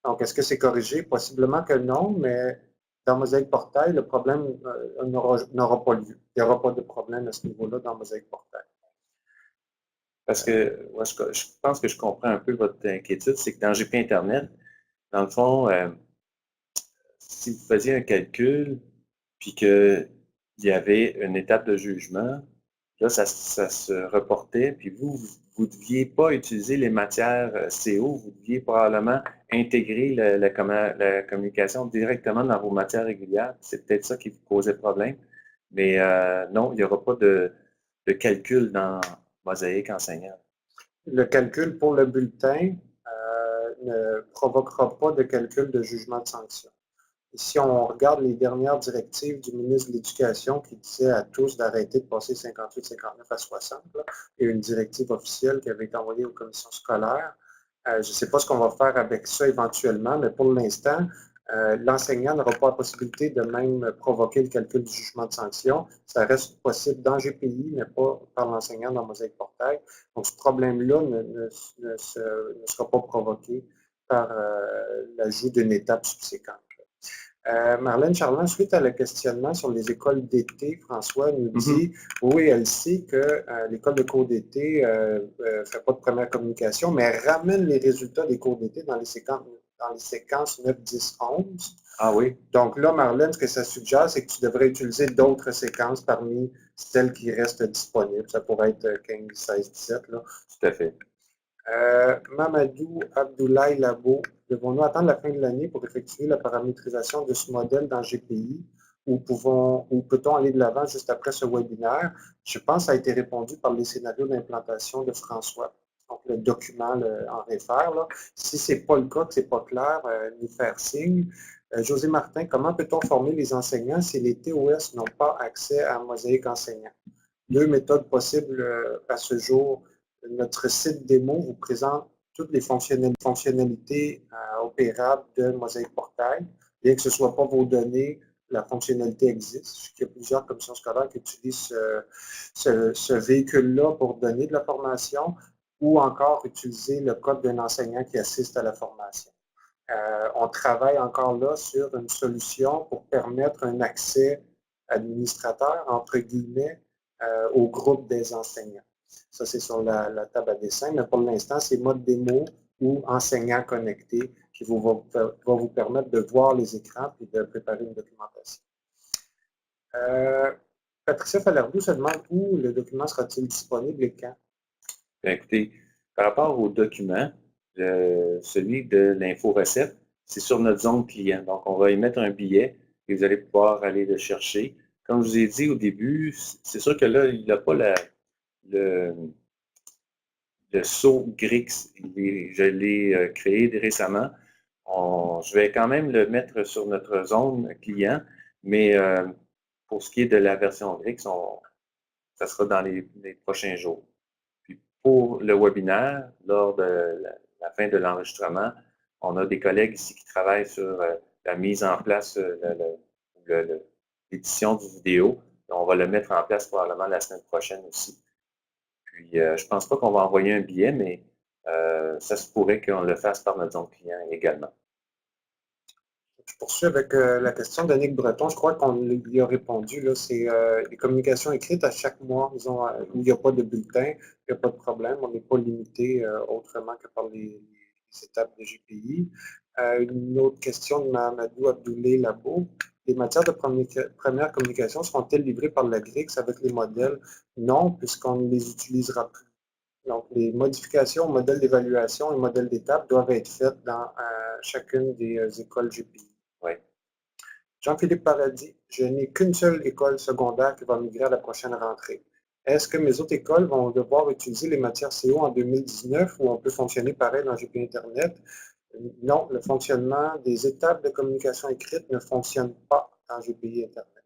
Speaker 2: Donc, est-ce que c'est corrigé? Possiblement que non, mais dans Mosaïque Portail, le problème n'aura pas lieu. Il n'y aura pas de problème à ce niveau-là dans Mosaïque Portail.
Speaker 1: Parce que moi, je pense que je comprends un peu votre inquiétude, c'est que dans GP Internet, dans le fond, si vous faisiez un calcul, puis qu'il y avait une étape de jugement, là, ça se reportait, puis vous ne deviez pas utiliser les matières CO, vous deviez probablement intégrer la communication directement dans vos matières régulières. C'est peut-être ça qui vous causait problème. Mais non, il n'y aura pas de calcul dans Mosaïque enseignant.
Speaker 2: Le calcul pour le bulletin ne provoquera pas de calcul de jugement de sanction. Et si on regarde les dernières directives du ministre de l'Éducation qui disait à tous d'arrêter de passer 58, 59 à 60, là, et une directive officielle qui avait été envoyée aux commissions scolaires, je ne sais pas ce qu'on va faire avec ça éventuellement, mais pour l'instant, l'enseignant n'aura pas la possibilité de même provoquer le calcul du jugement de sanction. Ça reste possible dans GPI, mais pas par l'enseignant dans Mosaïque Portail. Donc, ce problème-là ne sera pas provoqué par l'ajout d'une étape subséquente. Marlène Charland, suite à le questionnement sur les écoles d'été, François nous dit, oui, elle sait que l'école de cours d'été ne fait pas de première communication, mais elle ramène les résultats des cours d'été dans les séquences dans les séquences 9, 10, 11.
Speaker 1: Ah oui?
Speaker 2: Donc là, Marlène, ce que ça suggère, c'est que tu devrais utiliser d'autres séquences parmi celles qui restent disponibles. Ça pourrait être 15, 16, 17. Là.
Speaker 1: Tout à fait.
Speaker 2: Mamadou Abdoulaye Labo, devons-nous attendre la fin de l'année pour effectuer la paramétrisation de ce modèle dans GPI ou peut-on aller de l'avant juste après ce webinaire? Je pense que ça a été répondu par les scénarios d'implantation de François. Donc, le document en réfère. Là. Si ce n'est pas le cas, que ce n'est pas clair, nous faire signe. José Martin, comment peut-on former les enseignants si les TOS n'ont pas accès à Mosaïque enseignant? 2 méthodes possibles à ce jour. Notre site démo vous présente toutes les fonctionnalités opérables de Mosaïque Portail. Bien que ce ne soit pas vos données, la fonctionnalité existe. Je sais qu'il y a plusieurs commissions scolaires qui utilisent ce véhicule-là pour donner de la formation ou encore utiliser le code d'un enseignant qui assiste à la formation. On travaille encore là sur une solution pour permettre un accès administrateur, entre guillemets, au groupe des enseignants. Ça, c'est sur la table à dessin, mais pour l'instant, c'est mode démo ou enseignant connecté qui va vous permettre de voir les écrans et de préparer une documentation. Patricia Falardou se demande où le document sera-t-il disponible et quand?
Speaker 1: Bien, écoutez, par rapport au document, celui de l'info-recette, c'est sur notre zone client. Donc, on va y mettre un billet et vous allez pouvoir aller le chercher. Comme je vous ai dit au début, c'est sûr que là, il n'a pas le saut Grix. Je l'ai créé récemment. Je vais quand même le mettre sur notre zone client, mais pour ce qui est de la version Grix, ça sera dans les prochains jours. Puis pour le webinaire, lors de la fin de l'enregistrement, on a des collègues ici qui travaillent sur la mise en place de l'édition du vidéo. On va le mettre en place probablement la semaine prochaine aussi. Puis, je ne pense pas qu'on va envoyer un billet, mais ça se pourrait qu'on le fasse par notre zone client également.
Speaker 2: Je poursuis avec la question d'Annick Breton. Je crois qu'on lui a répondu. C'est les communications écrites à chaque mois. Disons, où il n'y a pas de bulletin, il n'y a pas de problème. On n'est pas limité autrement que par les étapes de GPI. Une autre question de Mamadou Abdoulaye Labo. Les matières de première communication seront-elles livrées par la GRIX avec les modèles? Non, puisqu'on ne les utilisera plus. Donc, les modifications au modèle d'évaluation et modèle d'étape doivent être faites dans chacune des écoles GPI.
Speaker 1: Oui.
Speaker 2: Jean-Philippe Paradis, je n'ai qu'une seule école secondaire qui va migrer à la prochaine rentrée. Est-ce que mes autres écoles vont devoir utiliser les matières CO en 2019 ou on peut fonctionner pareil dans GPI Internet? Non, le fonctionnement des étapes de communication écrite ne fonctionne pas dans GPI Internet.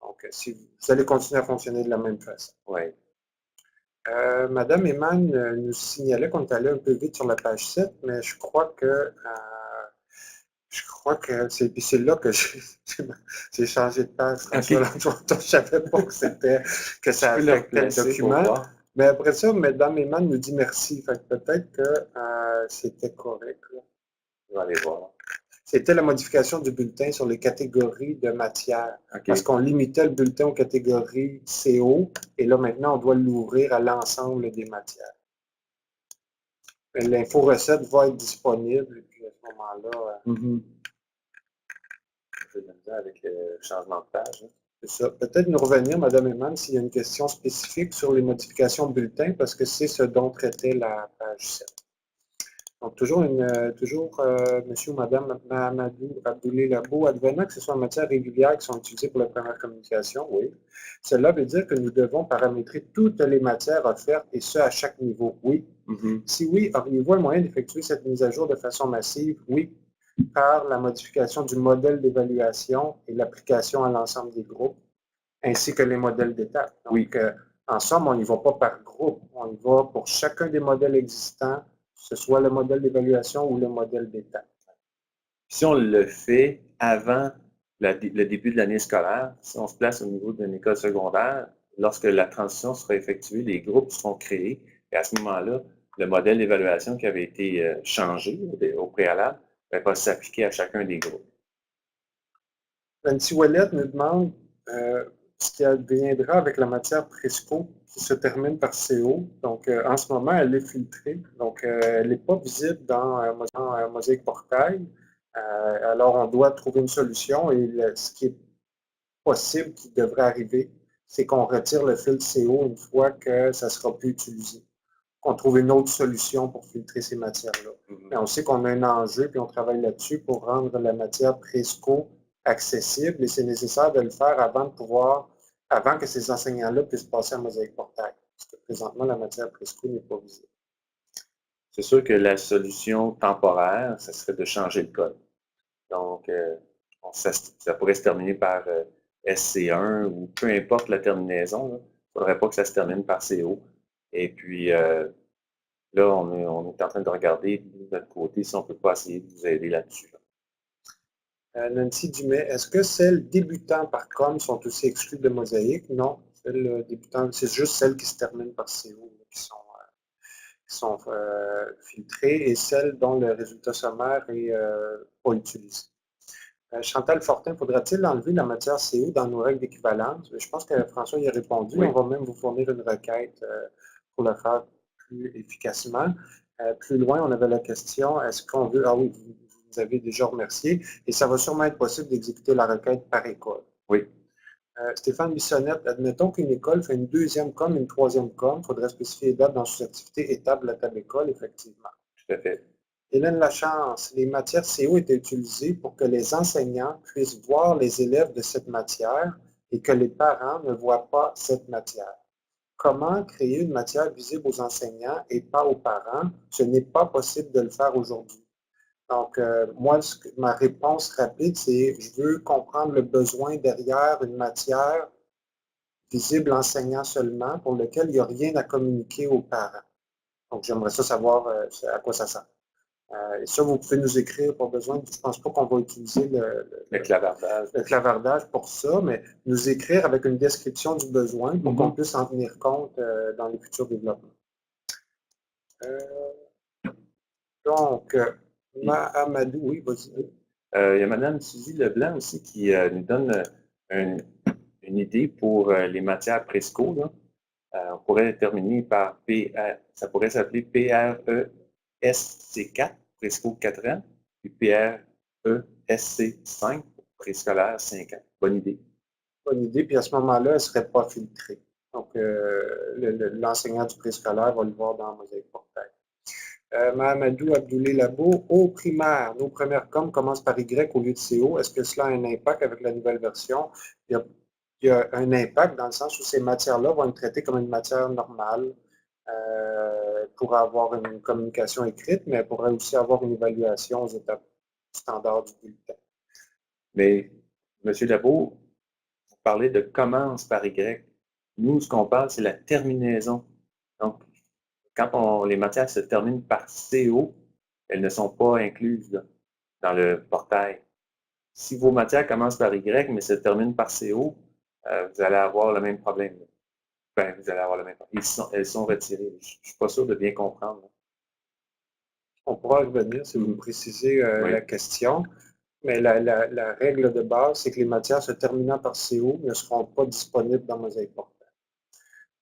Speaker 2: Donc, si vous allez continuer à fonctionner de la même façon.
Speaker 1: Oui.
Speaker 2: Madame Eman nous signalait qu'on est allé un peu vite sur la page 7, mais je crois que c'est là que j'ai changé de page.
Speaker 1: Okay.
Speaker 2: Je ne savais pas que ça affectait le document. Mais après ça, Madame Eman nous dit merci. Peut-être que c'était correct. Là.
Speaker 1: On va aller voir.
Speaker 2: C'était la modification du bulletin sur les catégories de matières.
Speaker 1: Okay.
Speaker 2: Parce qu'on limitait le bulletin aux catégories CO, et là, maintenant, on doit l'ouvrir à l'ensemble des matières. L'info-recette va être disponible, et puis à ce moment-là...
Speaker 1: Je vais dire avec le changement de page. Hein.
Speaker 2: C'est ça. Peut-être nous revenir, Mme Eman, s'il y a une question spécifique sur les modifications de bulletin, parce que c'est ce dont traitait la page 7. Donc, toujours monsieur ou madame Mamadou Abdoulaye Labo, advenant que ce soit en matière régulière qui sont utilisées pour la première communication, oui. Cela veut dire que nous devons paramétrer toutes les matières offertes et ce à chaque niveau, oui. Si oui, auriez-vous un moyen d'effectuer cette mise à jour de façon massive? Oui, par la modification du modèle d'évaluation et l'application à l'ensemble des groupes, ainsi que les modèles d'étape. Donc, oui. En somme, on n'y va pas par groupe, on y va pour chacun des modèles existants, que ce soit le modèle d'évaluation ou le modèle d'étape.
Speaker 1: Si on le fait avant le début de l'année scolaire, si on se place au niveau d'une école secondaire, lorsque la transition sera effectuée, les groupes seront créés et à ce moment-là, le modèle d'évaluation qui avait été changé au préalable va s'appliquer à chacun des groupes.
Speaker 2: Nancy Ouellette nous demande ce qui adviendra avec la matière Presco qui se termine par CO. Donc, en ce moment, elle est filtrée. Donc, elle n'est pas visible dans Mosaic Portail. Alors, on doit trouver une solution et ce qui est possible qui devrait arriver, c'est qu'on retire le filtre CO une fois que ça ne sera plus utilisé. Qu'on trouve une autre solution pour filtrer ces matières-là. Mais on sait qu'on a un enjeu, puis on travaille là-dessus pour rendre la matière Presco accessible, et c'est nécessaire de le faire avant que ces enseignants-là puissent passer à Mosaic Portail. Parce que présentement, la matière Presco n'est pas visible.
Speaker 1: C'est sûr que la solution temporaire, ce serait de changer le code. Donc, ça pourrait se terminer par SC1 ou peu importe la terminaison. Il ne faudrait pas que ça se termine par CO. Et puis, là, on est en train de regarder de notre côté si on ne peut pas essayer de vous aider là-dessus.
Speaker 2: Nancy Dumais, est-ce que celles débutants par com sont aussi exclues de Mosaic? Non, celles débutantes, c'est juste celles qui se terminent par CO qui sont filtrées et celles dont le résultat sommaire n'est pas utilisé. Chantal Fortin, faudra-t-il enlever la matière CO dans nos règles d'équivalence? Je pense que François y a répondu. Oui. On va même vous fournir une requête pour le faire plus efficacement. Plus loin, on avait la question, est-ce qu'on veut... Ah oui, vous avez déjà remercié. Et ça va sûrement être possible d'exécuter la requête par école.
Speaker 1: Oui.
Speaker 2: Stéphane Bissonnette, admettons qu'une école fait une deuxième com, une troisième com. Il faudrait spécifier les dates dans son activité étable la table école, effectivement.
Speaker 1: Tout à fait.
Speaker 2: Hélène Lachance, les matières CO étaient utilisées pour que les enseignants puissent voir les élèves de cette matière et que les parents ne voient pas cette matière. Comment créer une matière visible aux enseignants et pas aux parents? Ce n'est pas possible de le faire aujourd'hui. Donc, moi, ma réponse rapide, c'est je veux comprendre le besoin derrière une matière visible enseignant seulement pour lequel il n'y a rien à communiquer aux parents. Donc, j'aimerais ça savoir à quoi ça sert. Et ça, vous pouvez nous écrire, pas besoin, je ne pense pas qu'on va utiliser
Speaker 1: le
Speaker 2: clavardage pour ça, mais nous écrire avec une description du besoin pour qu'on puisse en tenir compte dans les futurs développements. Donc, Amadou, oui, vas-y.
Speaker 1: Il y a Mme Suzy Leblanc aussi qui nous donne une idée pour les matières Presco. On pourrait terminer par ça pourrait s'appeler PRESC4, Presco 4 ans, puis PRESC5, préscolaire 5 ans. Bonne idée.
Speaker 2: Bonne idée, puis à ce moment-là, elle ne serait pas filtrée. Donc, l'enseignant du préscolaire va le voir dans Mosaic Portail. Mahamadou Abdoulaye Labo, au primaire, nos premières com commencent par Y au lieu de CO. Est-ce que cela a un impact avec la nouvelle version? Il y a un impact dans le sens où ces matières-là vont être traitées comme une matière normale pour avoir une communication écrite, mais elle pourrait aussi avoir une évaluation aux étapes standards du bulletin.
Speaker 1: Mais, M. Labo, vous parlez de commence par Y. Nous, ce qu'on parle, c'est la terminaison. Donc, quand les matières se terminent par CO, elles ne sont pas incluses là, dans le portail. Si vos matières commencent par Y, mais se terminent par CO, vous allez avoir le même problème. Ben, vous allez avoir le même problème. Elles sont retirées. Je ne suis pas sûr de bien comprendre. Là.
Speaker 2: On pourra revenir si vous me précisez la question. Mais la règle de base, c'est que les matières se terminant par CO ne seront pas disponibles dans Mosaic Portail.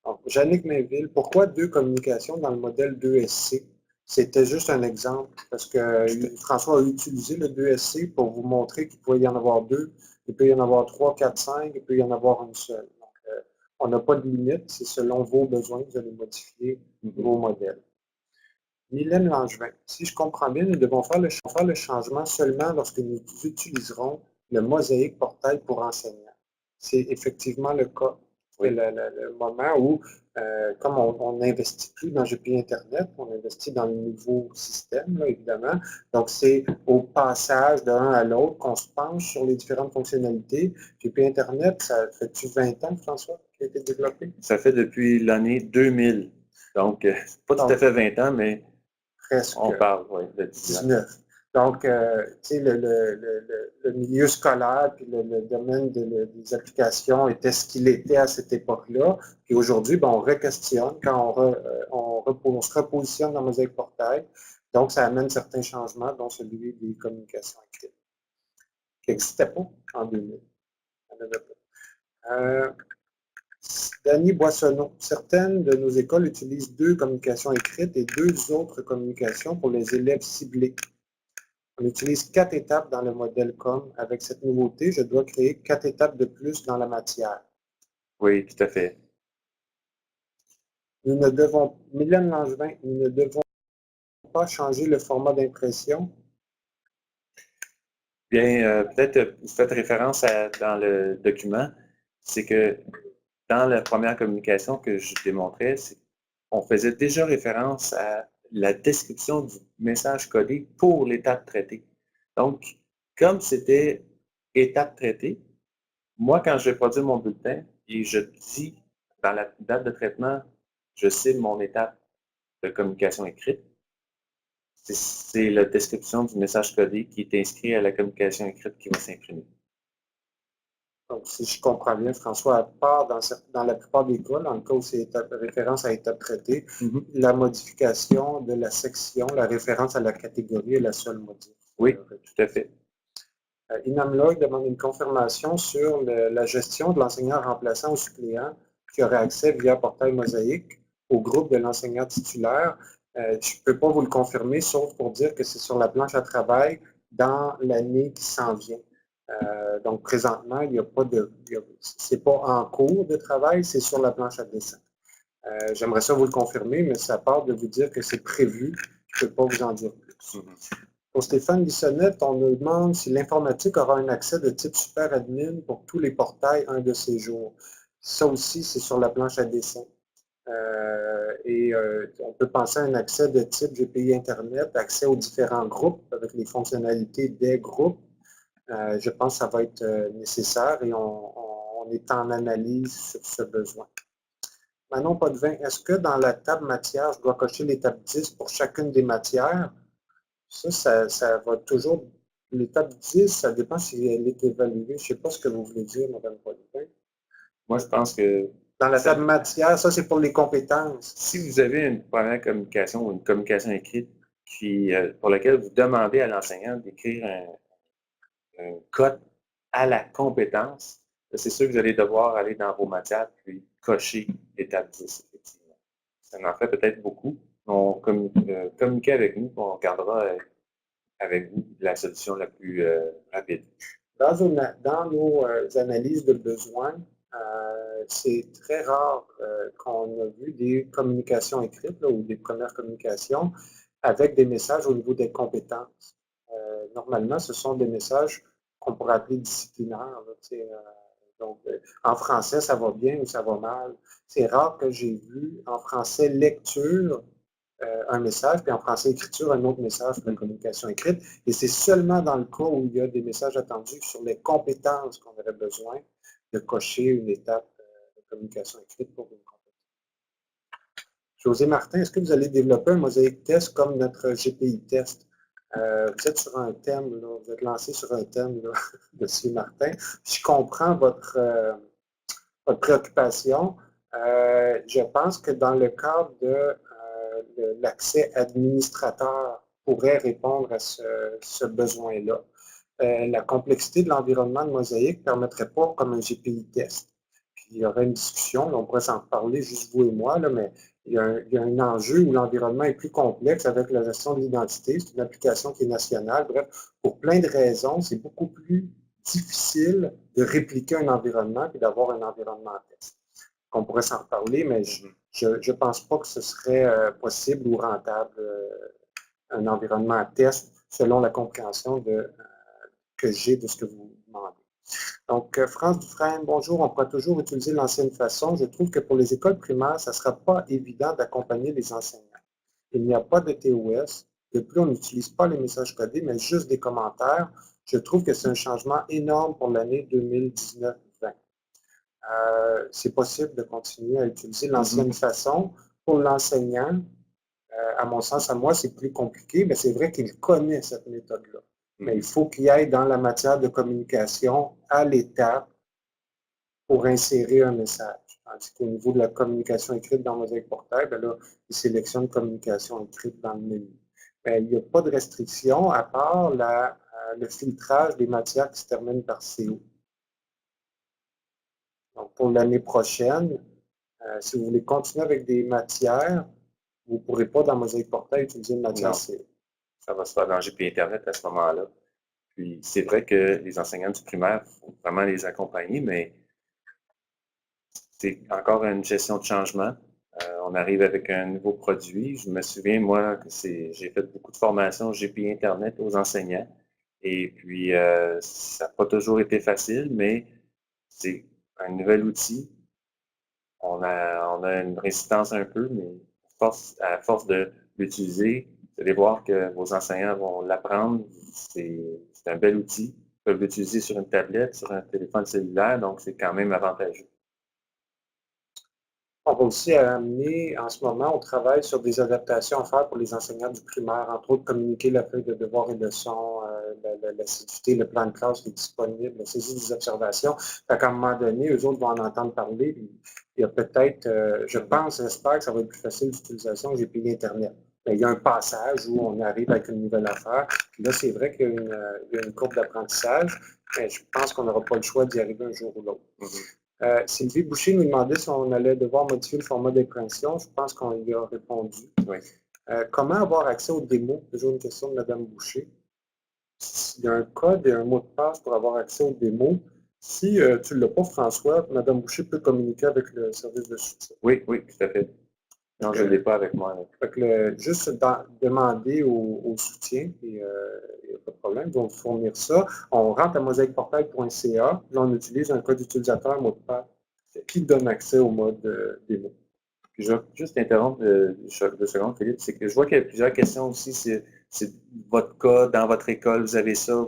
Speaker 2: Donc, Jannick Mainville, pourquoi 2 communications dans le modèle 2SC? C'était juste un exemple, parce que François a utilisé le 2SC pour vous montrer qu'il pouvait y en avoir 2, il peut y en avoir 3, 4, 5, il peut y en avoir une seule. Donc, on n'a pas de limite, c'est selon vos besoins que vous allez modifier vos modèles. Mylène Langevin, si je comprends bien, nous devons faire le changement seulement lorsque nous utiliserons le Mosaic Portail pour enseignants. C'est effectivement le cas. Oui. Le moment où, comme on n'investit plus dans GPI Internet, on investit dans le nouveau système, là, évidemment. Donc, c'est au passage d'un à l'autre qu'on se penche sur les différentes fonctionnalités. GPI Internet, ça fait-tu 20 ans, François, qui a été développé?
Speaker 1: Ça fait depuis l'année 2000. Donc, pas tout à fait 20 ans, mais
Speaker 2: presque
Speaker 1: on parle de
Speaker 2: 19. Donc, tu sais, le milieu scolaire puis le domaine des applications était ce qu'il était à cette époque-là. Puis aujourd'hui, ben, on re-questionne quand on se repositionne dans Mosaic Portail. Donc, ça amène certains changements, dont celui des communications écrites, qui n'existait pas en 2000. Il n'y en avait pas. Danny Boissonneau. Certaines de nos écoles utilisent 2 communications écrites et 2 autres communications pour les élèves ciblés. On utilise 4 étapes dans le modèle COM. Avec cette nouveauté, je dois créer 4 étapes de plus dans la matière.
Speaker 1: Oui, tout à fait.
Speaker 2: Mylène Langevin, nous ne devons pas changer le format d'impression.
Speaker 1: Bien, peut-être vous faites référence dans le document, c'est que dans la première communication que je démontrais, on faisait déjà référence à la description du message codé pour l'étape traitée. Donc, comme c'était étape traitée, moi, quand je vais produire mon bulletin et je dis dans la date de traitement, je cible mon étape de communication écrite, c'est la description du message codé qui est inscrit à la communication écrite qui va s'imprimer.
Speaker 2: Donc, si je comprends bien, François, à part dans la plupart des cas, dans le cas où c'est référence à étape traitée, la modification de la section, la référence à la catégorie est la seule modif.
Speaker 1: Oui, tout à fait.
Speaker 2: Inam Lloyd demande une confirmation sur la gestion de l'enseignant remplaçant ou suppléant qui aurait accès via portail Mosaïque au groupe de l'enseignant titulaire. Je ne peux pas vous le confirmer, sauf pour dire que c'est sur la planche à travail dans l'année qui s'en vient. Donc, présentement, il n'y a pas c'est pas en cours de travail, c'est sur la planche à dessin. J'aimerais ça vous le confirmer, mais ça part de vous dire que c'est prévu. Je ne peux pas vous en dire plus. Pour Stéphane Bissonnette, on nous demande si l'informatique aura un accès de type super admin pour tous les portails un de ces jours. Ça aussi, c'est sur la planche à dessin. On peut penser à un accès de type GPI Internet, accès aux différents groupes avec les fonctionnalités des groupes. Je pense que ça va être nécessaire et on est en analyse sur ce besoin. Manon Potvin, est-ce que dans la table matière, je dois cocher l'étape 10 pour chacune des matières? Ça va toujours. L'étape 10, ça dépend si elle est évaluée. Je ne sais pas ce que vous voulez dire, Mme Potvin.
Speaker 1: Moi, je pense que
Speaker 2: dans la table matière, ça, c'est pour les compétences.
Speaker 1: Si vous avez une première communication ou une communication écrite pour laquelle vous demandez à l'enseignant d'écrire un code à la compétence, c'est sûr que vous allez devoir aller dans vos matières puis cocher l'étape 10, effectivement. Ça en fait peut-être beaucoup. Communiquez avec nous, on regardera avec vous la solution la plus rapide.
Speaker 2: Dans nos analyses de besoins, c'est très rare qu'on a vu des communications écrites là, ou des premières communications avec des messages au niveau des compétences. Normalement, ce sont des messages qu'on pourrait appeler disciplinaires. Donc, en français, ça va bien ou ça va mal. C'est rare que j'ai vu en français lecture un message, puis en français écriture, un autre message pour la communication écrite. Et c'est seulement dans le cas où il y a des messages attendus sur les compétences qu'on aurait besoin de cocher une étape de communication écrite pour une compétence. José Martin, est-ce que vous allez développer un mosaïque test comme notre GPI test? Vous êtes sur un thème, là, vous êtes lancé sur un thème, là, M. Martin. Je comprends votre préoccupation. Je pense que dans le cadre de l'accès administrateur pourrait répondre à ce besoin-là. La complexité de l'environnement de Mosaïque ne permettrait pas comme un GPI test. Puis, il y aurait une discussion, on pourrait s'en reparler, juste vous et moi, là, mais il y a un enjeu où l'environnement est plus complexe avec la gestion de l'identité. C'est une application qui est nationale. Bref, pour plein de raisons, c'est beaucoup plus difficile de répliquer un environnement que d'avoir un environnement test. On pourrait s'en reparler, mais je ne pense pas que ce serait possible ou rentable un environnement à test selon la compréhension que j'ai de ce que vous demandez. Donc, France Dufresne, bonjour, on pourra toujours utiliser l'ancienne façon. Je trouve que pour les écoles primaires, ça ne sera pas évident d'accompagner les enseignants. Il n'y a pas de TOS. De plus, on n'utilise pas les messages codés, mais juste des commentaires. Je trouve que c'est un changement énorme pour l'année 2019-20. C'est possible de continuer à utiliser l'ancienne façon. Pour l'enseignant, à mon sens, à moi, c'est plus compliqué, mais c'est vrai qu'il connaît cette méthode-là. Mais il faut qu'il aille dans la matière de communication à l'étape pour insérer un message. Tandis qu'au niveau de la communication écrite dans Mosaïque Portail, ben là, il sélectionne communication écrite dans le menu. Mais il n'y a pas de restriction à part le filtrage des matières qui se terminent par CO. Donc, pour l'année prochaine, si vous voulez continuer avec des matières, vous ne pourrez pas dans Mosaïque Portail utiliser une matière
Speaker 1: Non.
Speaker 2: CO.
Speaker 1: Ça va se faire dans GP Internet à ce moment-là. Puis c'est vrai que les enseignants du primaire, il faut vraiment les accompagner, mais c'est encore une gestion de changement. On arrive avec un nouveau produit. Je me souviens, moi, que j'ai fait beaucoup de formations GP Internet aux enseignants. Et puis, ça n'a pas toujours été facile, mais c'est un nouvel outil. On a une résistance un peu, mais à force de l'utiliser, vous allez voir que vos enseignants vont l'apprendre. C'est un bel outil. Ils peuvent l'utiliser sur une tablette, sur un téléphone cellulaire, donc c'est quand même avantageux.
Speaker 2: On va aussi amener, en ce moment, on travaille sur des adaptations à faire pour les enseignants du primaire, entre autres communiquer la feuille de devoirs et leçons, l'assiduité, le plan de classe qui est disponible, la saisie des observations. Fait qu'à un moment donné, eux autres vont en entendre parler. Il y a peut-être, je pense, j'espère que ça va être plus facile d'utilisation que j'ai payé Internet. Mais il y a un passage où on arrive avec une nouvelle affaire. Puis là, c'est vrai qu'il y a une courbe d'apprentissage, mais je pense qu'on n'aura pas le choix d'y arriver un jour ou l'autre. Sylvie Boucher nous demandait si on allait devoir modifier le format d'impression. Je pense qu'on y a répondu.
Speaker 1: Oui.
Speaker 2: Comment avoir accès aux démos? Toujours une question de Mme Boucher. Il y a un code et un mot de passe pour avoir accès aux démos. Si tu ne l'as pas, François, Mme Boucher peut communiquer avec le service de soutien.
Speaker 1: Oui, oui, tout à fait. Non, je ne l'ai pas avec moi.
Speaker 2: Fait que juste demander au soutien, et il n'y a pas de problème, ils vont vous fournir ça. On rentre à mosaïqueportail.ca, là on utilise un code utilisateur, mot de passe, qui donne accès au mode démo.
Speaker 1: Puis je vais juste interrompre 2 secondes, Philippe, c'est que je vois qu'il y a plusieurs questions aussi. C'est votre cas, dans votre école, vous avez ça.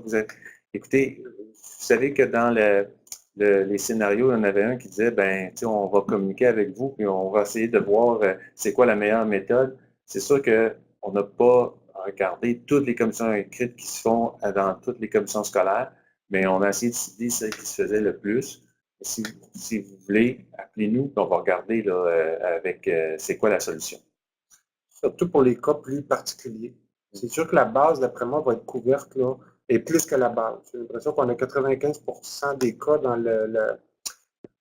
Speaker 1: Écoutez, vous savez que dans les scénarios, il y en avait un qui disait, ben, on va communiquer avec vous, puis on va essayer de voir c'est quoi la meilleure méthode. C'est sûr qu'on n'a pas regardé toutes les commissions écrites qui se font dans toutes les commissions scolaires, mais on a essayé de citer celles qui se faisaient le plus. Si vous voulez, appelez-nous, puis on va regarder là, avec c'est quoi la solution.
Speaker 2: Surtout pour les cas plus particuliers. C'est sûr que la base, d'après moi, va être couverte là, et plus que la base. J'ai l'impression qu'on a 95% des cas dans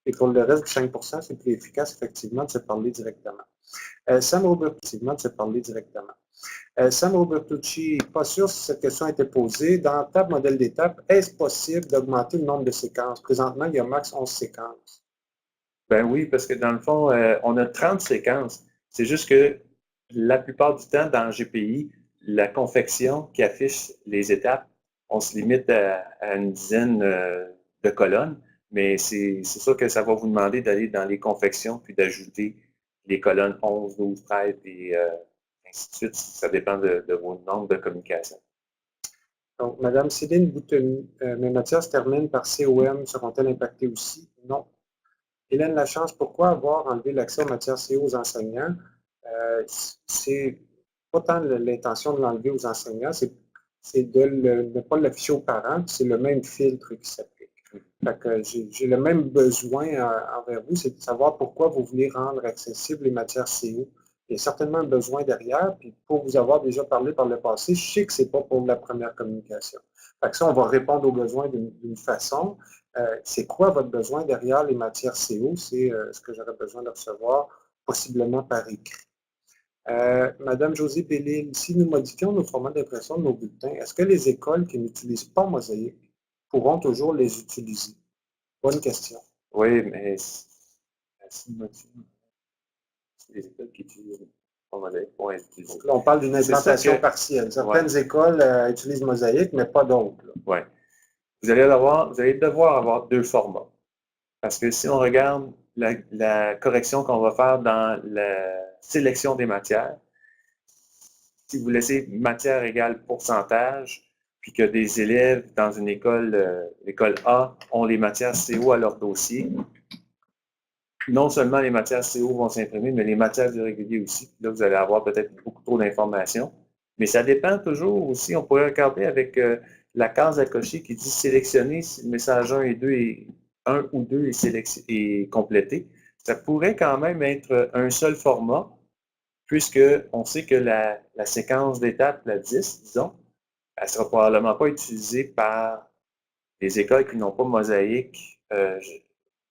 Speaker 2: et pour le reste du 5%, c'est plus efficace, effectivement, de se parler directement. Sam Robertucci, pas sûr si cette question a été posée. Dans la table modèle d'étape, est-ce possible d'augmenter le nombre de séquences? Présentement, il y a max 11 séquences.
Speaker 1: Ben oui, parce que dans le fond, on a 30 séquences. C'est juste que la plupart du temps, dans le GPI, la confection qui affiche les étapes, on se limite à une dizaine de colonnes, mais c'est sûr que ça va vous demander d'aller dans les confections puis d'ajouter les colonnes 11, 12, 13 et ainsi de suite. Ça dépend de vos nombres de communication.
Speaker 2: Donc, Mme Céline Boutemy, mes matières se terminent par COM, seront-elles impactées aussi? Non. Hélène Lachance, pourquoi avoir enlevé l'accès aux matières CO aux enseignants? C'est pas tant l'intention de l'enlever aux enseignants, c'est de ne pas l'afficher aux parents, c'est le même filtre qui s'applique. J'ai le même besoin envers vous, c'est de savoir pourquoi vous voulez rendre accessibles les matières CO. Il y a certainement un besoin derrière, puis pour vous avoir déjà parlé par le passé, je sais que ce n'est pas pour la première communication. Fait que ça, on va répondre aux besoins d'une façon. C'est quoi votre besoin derrière les matières CO? C'est ce que j'aurais besoin de recevoir possiblement par écrit. Madame Josée Bellil, si nous modifions nos formats d'impression de nos bulletins, est-ce que les écoles qui n'utilisent pas Mosaïque pourront toujours les utiliser? Bonne question.
Speaker 1: Oui, mais les écoles qui utilisent pas Mosaïque pourront les utiliser.
Speaker 2: Là, on parle d'une implantation partielle. Certaines écoles utilisent Mosaïque, mais pas d'autres.
Speaker 1: Oui. Vous allez devoir avoir 2 formats. Parce que si on regarde la correction qu'on va faire dans la sélection des matières, si vous laissez matière égale pourcentage, puis que des élèves dans une école, l'école A, ont les matières CO à leur dossier, non seulement les matières CO vont s'imprimer, mais les matières irréguliers aussi. Là, vous allez avoir peut-être beaucoup trop d'informations. Mais ça dépend toujours aussi, on pourrait regarder avec la case à cocher qui dit sélectionner si le message 1 ou 2 est complété. Ça pourrait quand même être un seul format, puisqu'on sait que la séquence d'étapes, la 10, disons, elle ne sera probablement pas utilisée par les écoles qui n'ont pas Mosaïque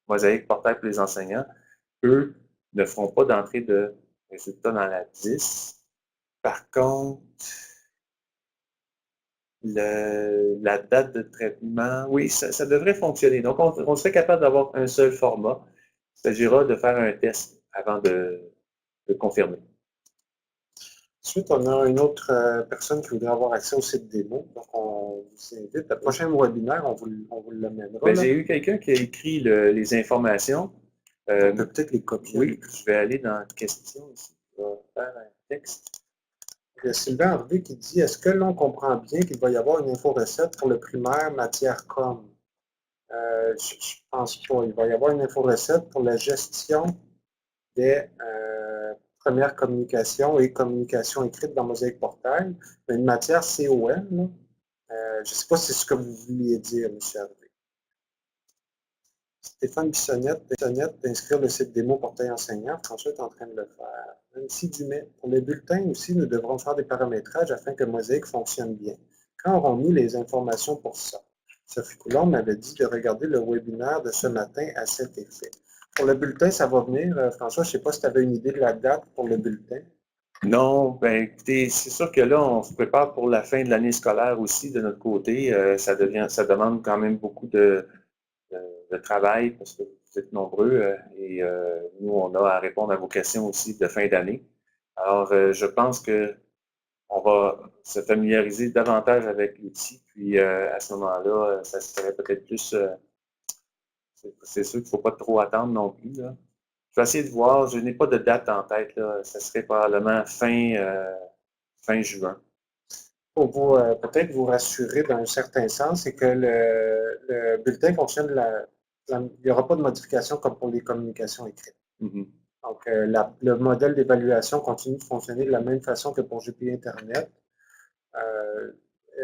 Speaker 1: Mosaïque Portail pour les enseignants, eux ne feront pas d'entrée de résultats dans la 10. Par contre, la date de traitement, oui, ça devrait fonctionner. Donc, on serait capable d'avoir un seul format. Il s'agira de faire un test avant de confirmer.
Speaker 2: Ensuite, on a une autre personne qui voudrait avoir accès au site démo. Donc, on vous invite. Le prochain webinaire, on vous l'amènera.
Speaker 1: J'ai eu quelqu'un qui a écrit les informations.
Speaker 2: On peut peut-être les copier.
Speaker 1: Oui, je vais aller dans questions ici. Je vais faire un texte.
Speaker 2: Il y a Sylvain Harvey qui dit: est-ce que l'on comprend bien qu'il va y avoir une info-recette pour le primaire matière com? Je pense pas. Il va y avoir une info-recette pour la gestion des premières communications et communications écrites dans Mosaïque Portail. Une matière COM, je ne sais pas si c'est ce que vous vouliez dire, M. Harvey. Stéphane Bissonnette d'inscrire le site démo Portail enseignant. François est en train de le faire. Nancy Dumais. Pour les bulletins aussi, nous devrons faire des paramétrages afin que Mosaïque fonctionne bien. Quand aurons-nous les informations pour ça? Sophie Coulomb m'avait dit de regarder le webinaire de ce matin à cet effet. Pour le bulletin, ça va venir. François, je ne sais pas si tu avais une idée de la date pour le bulletin.
Speaker 1: Non, ben écoutez, c'est sûr que là, on se prépare pour la fin de l'année scolaire aussi de notre côté. Ça demande quand même beaucoup de travail parce que vous êtes nombreux et nous, on a à répondre à vos questions aussi de fin d'année. Alors, je pense que on va se familiariser davantage avec l'outil, puis à ce moment-là, ça serait peut-être plus... c'est sûr qu'il ne faut pas trop attendre non plus, là. Je vais essayer de voir, je n'ai pas de date en tête, là. Ça serait probablement fin juin.
Speaker 2: Pour vous, peut-être vous rassurer dans un certain sens, c'est que le bulletin fonctionne, il n'y aura pas de modification comme pour les communications écrites.
Speaker 1: Mm-hmm.
Speaker 2: Donc, le modèle d'évaluation continue de fonctionner de la même façon que pour GPI Internet.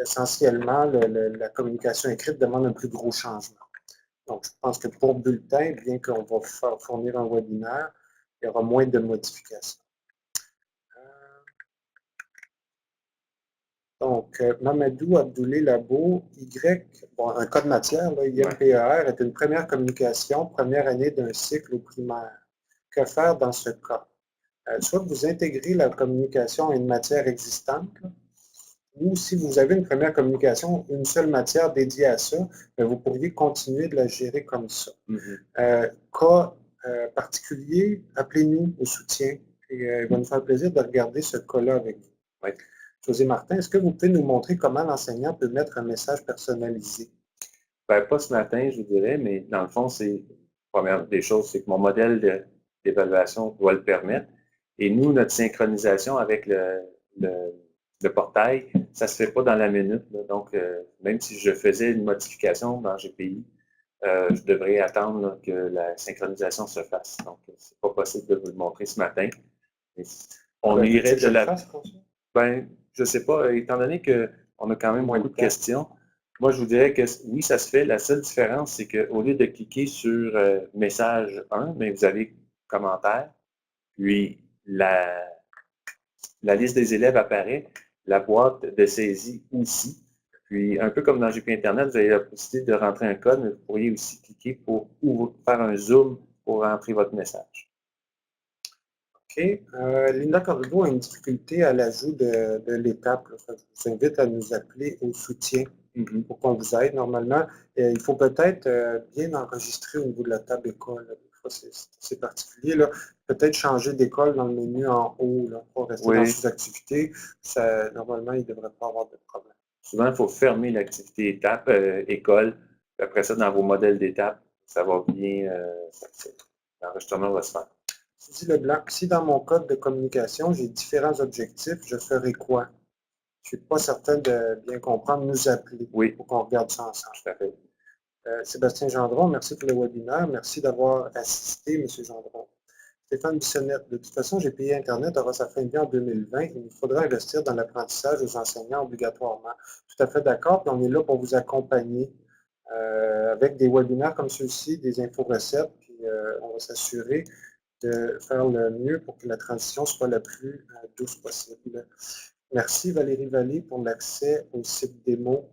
Speaker 2: Essentiellement, la communication écrite demande un plus gros changement. Donc, je pense que pour bulletin, bien qu'on va fournir un webinaire, il y aura moins de modifications. Donc, Mamadou Abdoulé Labo, un code matière, là, IMPER, est une première communication, première année d'un cycle au primaire. Que faire dans ce cas? Soit vous intégrez la communication à une matière existante, là, ou si vous avez une première communication, une seule matière dédiée à ça, vous pourriez continuer de la gérer comme ça.
Speaker 1: Mm-hmm.
Speaker 2: Cas particulier, appelez-nous au soutien. Et, il va nous faire plaisir de regarder ce cas-là avec vous.
Speaker 1: Oui.
Speaker 2: José Martin, est-ce que vous pouvez nous montrer comment l'enseignant peut mettre un message personnalisé?
Speaker 1: Ben, pas ce matin, je vous dirais, mais dans le fond, c'est première des choses, c'est que mon modèle d'évaluation doit le permettre. Et nous, notre synchronisation avec le portail, ça ne se fait pas dans la minute, là. Donc, même si je faisais une modification dans GPI, je devrais attendre là, que la synchronisation se fasse. Donc, ce n'est pas possible de vous le montrer ce matin. On irait de la... Ben, je ne sais pas, étant donné qu'on a quand même beaucoup de questions, moi, je vous dirais que oui, ça se fait. La seule différence, c'est qu'au lieu de cliquer sur message 1, mais vous avez commentaire, puis la liste des élèves apparaît, la boîte de saisie aussi. Puis, un peu comme dans GP Internet, vous avez la possibilité de rentrer un code, mais vous pourriez aussi cliquer pour faire un zoom pour rentrer votre message.
Speaker 2: OK. Linda Corriveau a une difficulté à l'ajout de l'étape. Je vous invite à nous appeler au soutien pour qu'on vous aide. Normalement, il faut peut-être bien enregistrer au niveau de la table école. Des fois, c'est particulier. Peut-être changer d'école dans le menu en haut, là, pour rester dans sous-activité. Normalement, il ne devrait pas avoir de problème.
Speaker 1: Souvent, il faut fermer l'activité étape, école. Puis après ça, dans vos modèles d'étape, ça va bien, l'enregistrement va se faire.
Speaker 2: Suzy Leblanc, si dans mon code de communication, j'ai différents objectifs, je ferai quoi? Je ne suis pas certain de bien comprendre. Nous appeler.
Speaker 1: Oui.
Speaker 2: Pour qu'on regarde ça ensemble. Tout à fait. Sébastien Gendron, merci pour le webinaire. Merci d'avoir assisté, M. Gendron. Stéphane Bissonnette, de toute façon, GPI Internet aura sa fin de vie en 2020. Il nous faudra investir dans l'apprentissage aux enseignants obligatoirement. Tout à fait d'accord. Puis on est là pour vous accompagner avec des webinaires comme ceux-ci, des infos-recettes. Puis on va s'assurer de faire le mieux pour que la transition soit la plus douce possible. Merci Valérie Vallée pour l'accès au site démo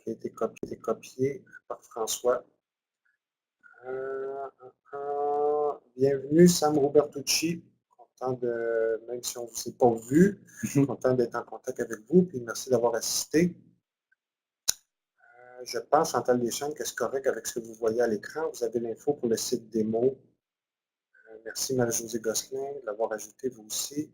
Speaker 2: qui a été copié par François. Bienvenue, Sam Robertucci. Content même si on ne vous a pas vu, content d'être en contact avec vous, puis merci d'avoir assisté. Je pense, Chantal Deschamps, que c'est correct avec ce que vous voyez à l'écran. Vous avez l'info pour le site démo. Merci Marie-Josée Gosselin de l'avoir ajouté, vous aussi.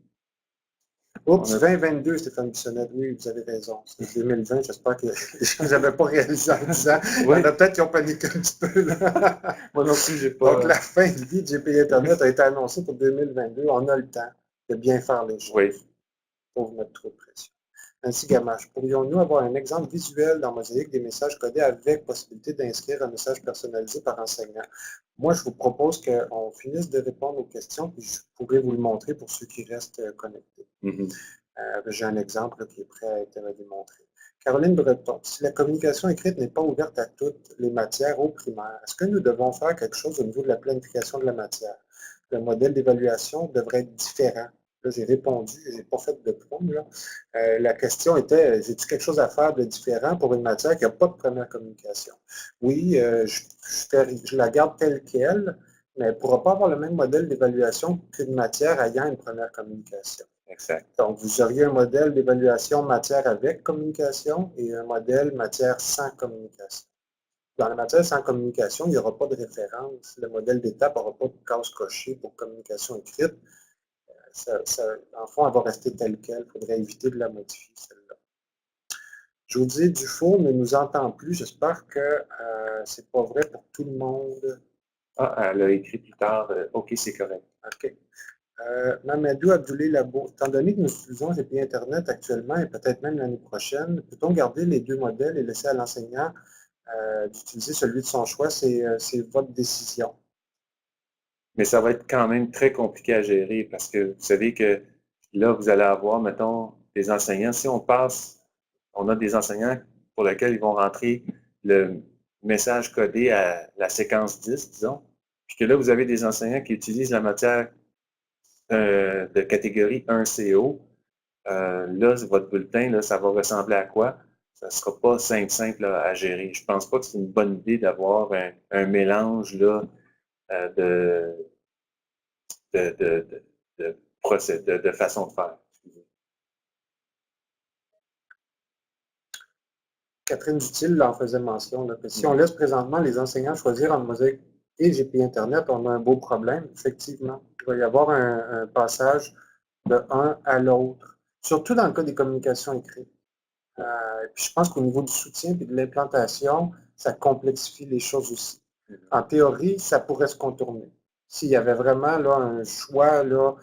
Speaker 2: Oups, 2022, Stéphane Bissonnette, oui, vous avez raison. C'est 2020, j'espère que je n'avais pas réalisé en disant. Il y en a peut-être qui ont paniqué un petit peu. Là.
Speaker 1: Moi non plus, j'ai pas.
Speaker 2: Donc, la fin de vie de GPI Internet a été annoncée pour 2022. On a le temps de bien faire les choses.
Speaker 1: Oui.
Speaker 2: Pour vous mettre trop de pression. Ainsi, Gamache, pourrions-nous avoir un exemple visuel dans Mosaic des messages codés avec possibilité d'inscrire un message personnalisé par enseignant? Moi, je vous propose qu'on finisse de répondre aux questions, puis je pourrais vous le montrer pour ceux qui restent connectés. J'ai un exemple qui est prêt à être démontré. Caroline Breton, si la communication écrite n'est pas ouverte à toutes les matières au primaire, est-ce que nous devons faire quelque chose au niveau de la planification de la matière? Le modèle d'évaluation devrait être différent. Là, j'ai répondu, je n'ai pas fait de prom. La question était, j'ai-tu quelque chose à faire de différent pour une matière qui n'a pas de première communication? Oui, je la garde telle qu'elle, mais elle ne pourra pas avoir le même modèle d'évaluation qu'une matière ayant une première communication.
Speaker 1: Exact.
Speaker 2: Donc, vous auriez un modèle d'évaluation matière avec communication et un modèle matière sans communication. Dans la matière sans communication, il n'y aura pas de référence. Le modèle d'étape n'aura pas de case cochée pour communication écrite. En fond, elle va rester telle qu'elle. Il faudrait éviter de la modifier, celle-là. Josée Dufour ne nous entend plus. J'espère que ce n'est pas vrai pour tout le monde.
Speaker 1: Ah, elle a écrit plus tard. OK, c'est correct.
Speaker 2: OK. Mamadou Abdoulaye Labo, étant donné que nous utilisons GPI Internet actuellement et peut-être même l'année prochaine, peut-on garder les deux modèles et laisser à l'enseignant d'utiliser celui de son choix? C'est votre décision.
Speaker 1: Mais ça va être quand même très compliqué à gérer parce que vous savez que là, vous allez avoir, mettons, des enseignants. Si on a des enseignants pour lesquels ils vont rentrer le message codé à la séquence 10, disons, puis que là, vous avez des enseignants qui utilisent la matière de catégorie 1CO. Là, votre bulletin, là, ça va ressembler à quoi? Ça ne sera pas simple à gérer. Je ne pense pas que c'est une bonne idée d'avoir un mélange là, de façon de faire.
Speaker 2: Catherine Dutil en faisait mention, là, que si on laisse présentement les enseignants choisir entre Mosaic et GPI Internet, on a un beau problème, effectivement. Il va y avoir un passage de un à l'autre, surtout dans le cas des communications écrites. Puis je pense qu'au niveau du soutien et de l'implantation, ça complexifie les choses aussi. En théorie, ça pourrait se contourner. S'il y avait vraiment là, un choix là,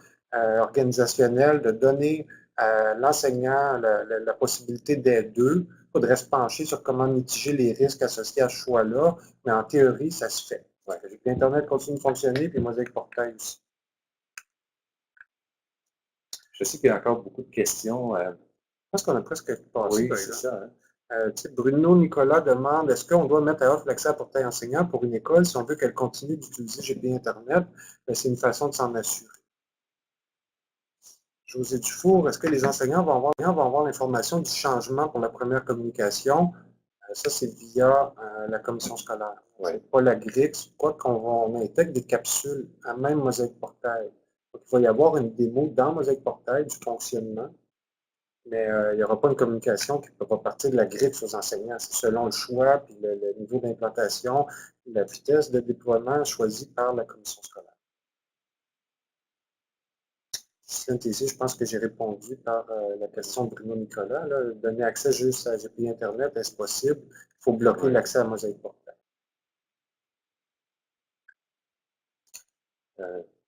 Speaker 2: organisationnel de donner à l'enseignant la possibilité d'être deux, il faudrait se pencher sur comment mitiger les risques associés à ce choix-là, mais en théorie, ça se fait. Ouais. Internet continue de fonctionner, puis Mosaic Portail aussi.
Speaker 1: Je sais qu'il y a encore beaucoup de questions.
Speaker 2: Je pense qu'on a presque passé.
Speaker 1: Oui, c'est ça.
Speaker 2: Hein? Bruno Nicolas demande, est-ce qu'on doit mettre à offre l'accès à portail enseignant pour une école si on veut qu'elle continue d'utiliser GPI Internet? C'est une façon de s'en assurer. José Dufour, est-ce que les enseignants vont avoir l'information du changement pour la première communication? Ça, c'est via la commission scolaire.
Speaker 1: Ouais.
Speaker 2: C'est pas la grille, c'est quoi qu'on intègre des capsules à même Mosaic Portail. Donc, il va y avoir une démo dans Mosaic Portail du fonctionnement, mais il n'y aura pas une communication qui ne peut pas partir de la grille aux enseignants. C'est selon le choix, puis le niveau d'implantation, la vitesse de déploiement choisie par la commission scolaire. Ici, je pense que j'ai répondu par la question de Bruno Nicolas. Là, donner accès juste à GPI Internet, est-ce possible? Il faut bloquer l'accès à Mosaic Portail.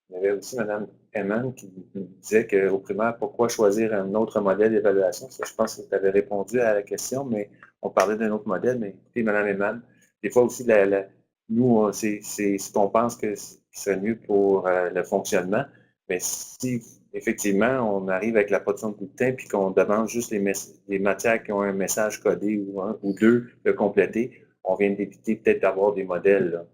Speaker 1: Il y avait aussi Mme Eman qui disait qu'au primaire, pourquoi choisir un autre modèle d'évaluation? Je pense que tu avais répondu à la question, mais on parlait d'un autre modèle. Mais écoutez, Mme Eman, des fois aussi, nous, c'est ce qu'on pense que ce serait mieux pour le fonctionnement. Mais si effectivement, on arrive avec la production de bulletin puis qu'on demande juste les matières qui ont un message codé ou un ou deux de compléter, on vient d'éviter peut-être d'avoir des modèles. Là.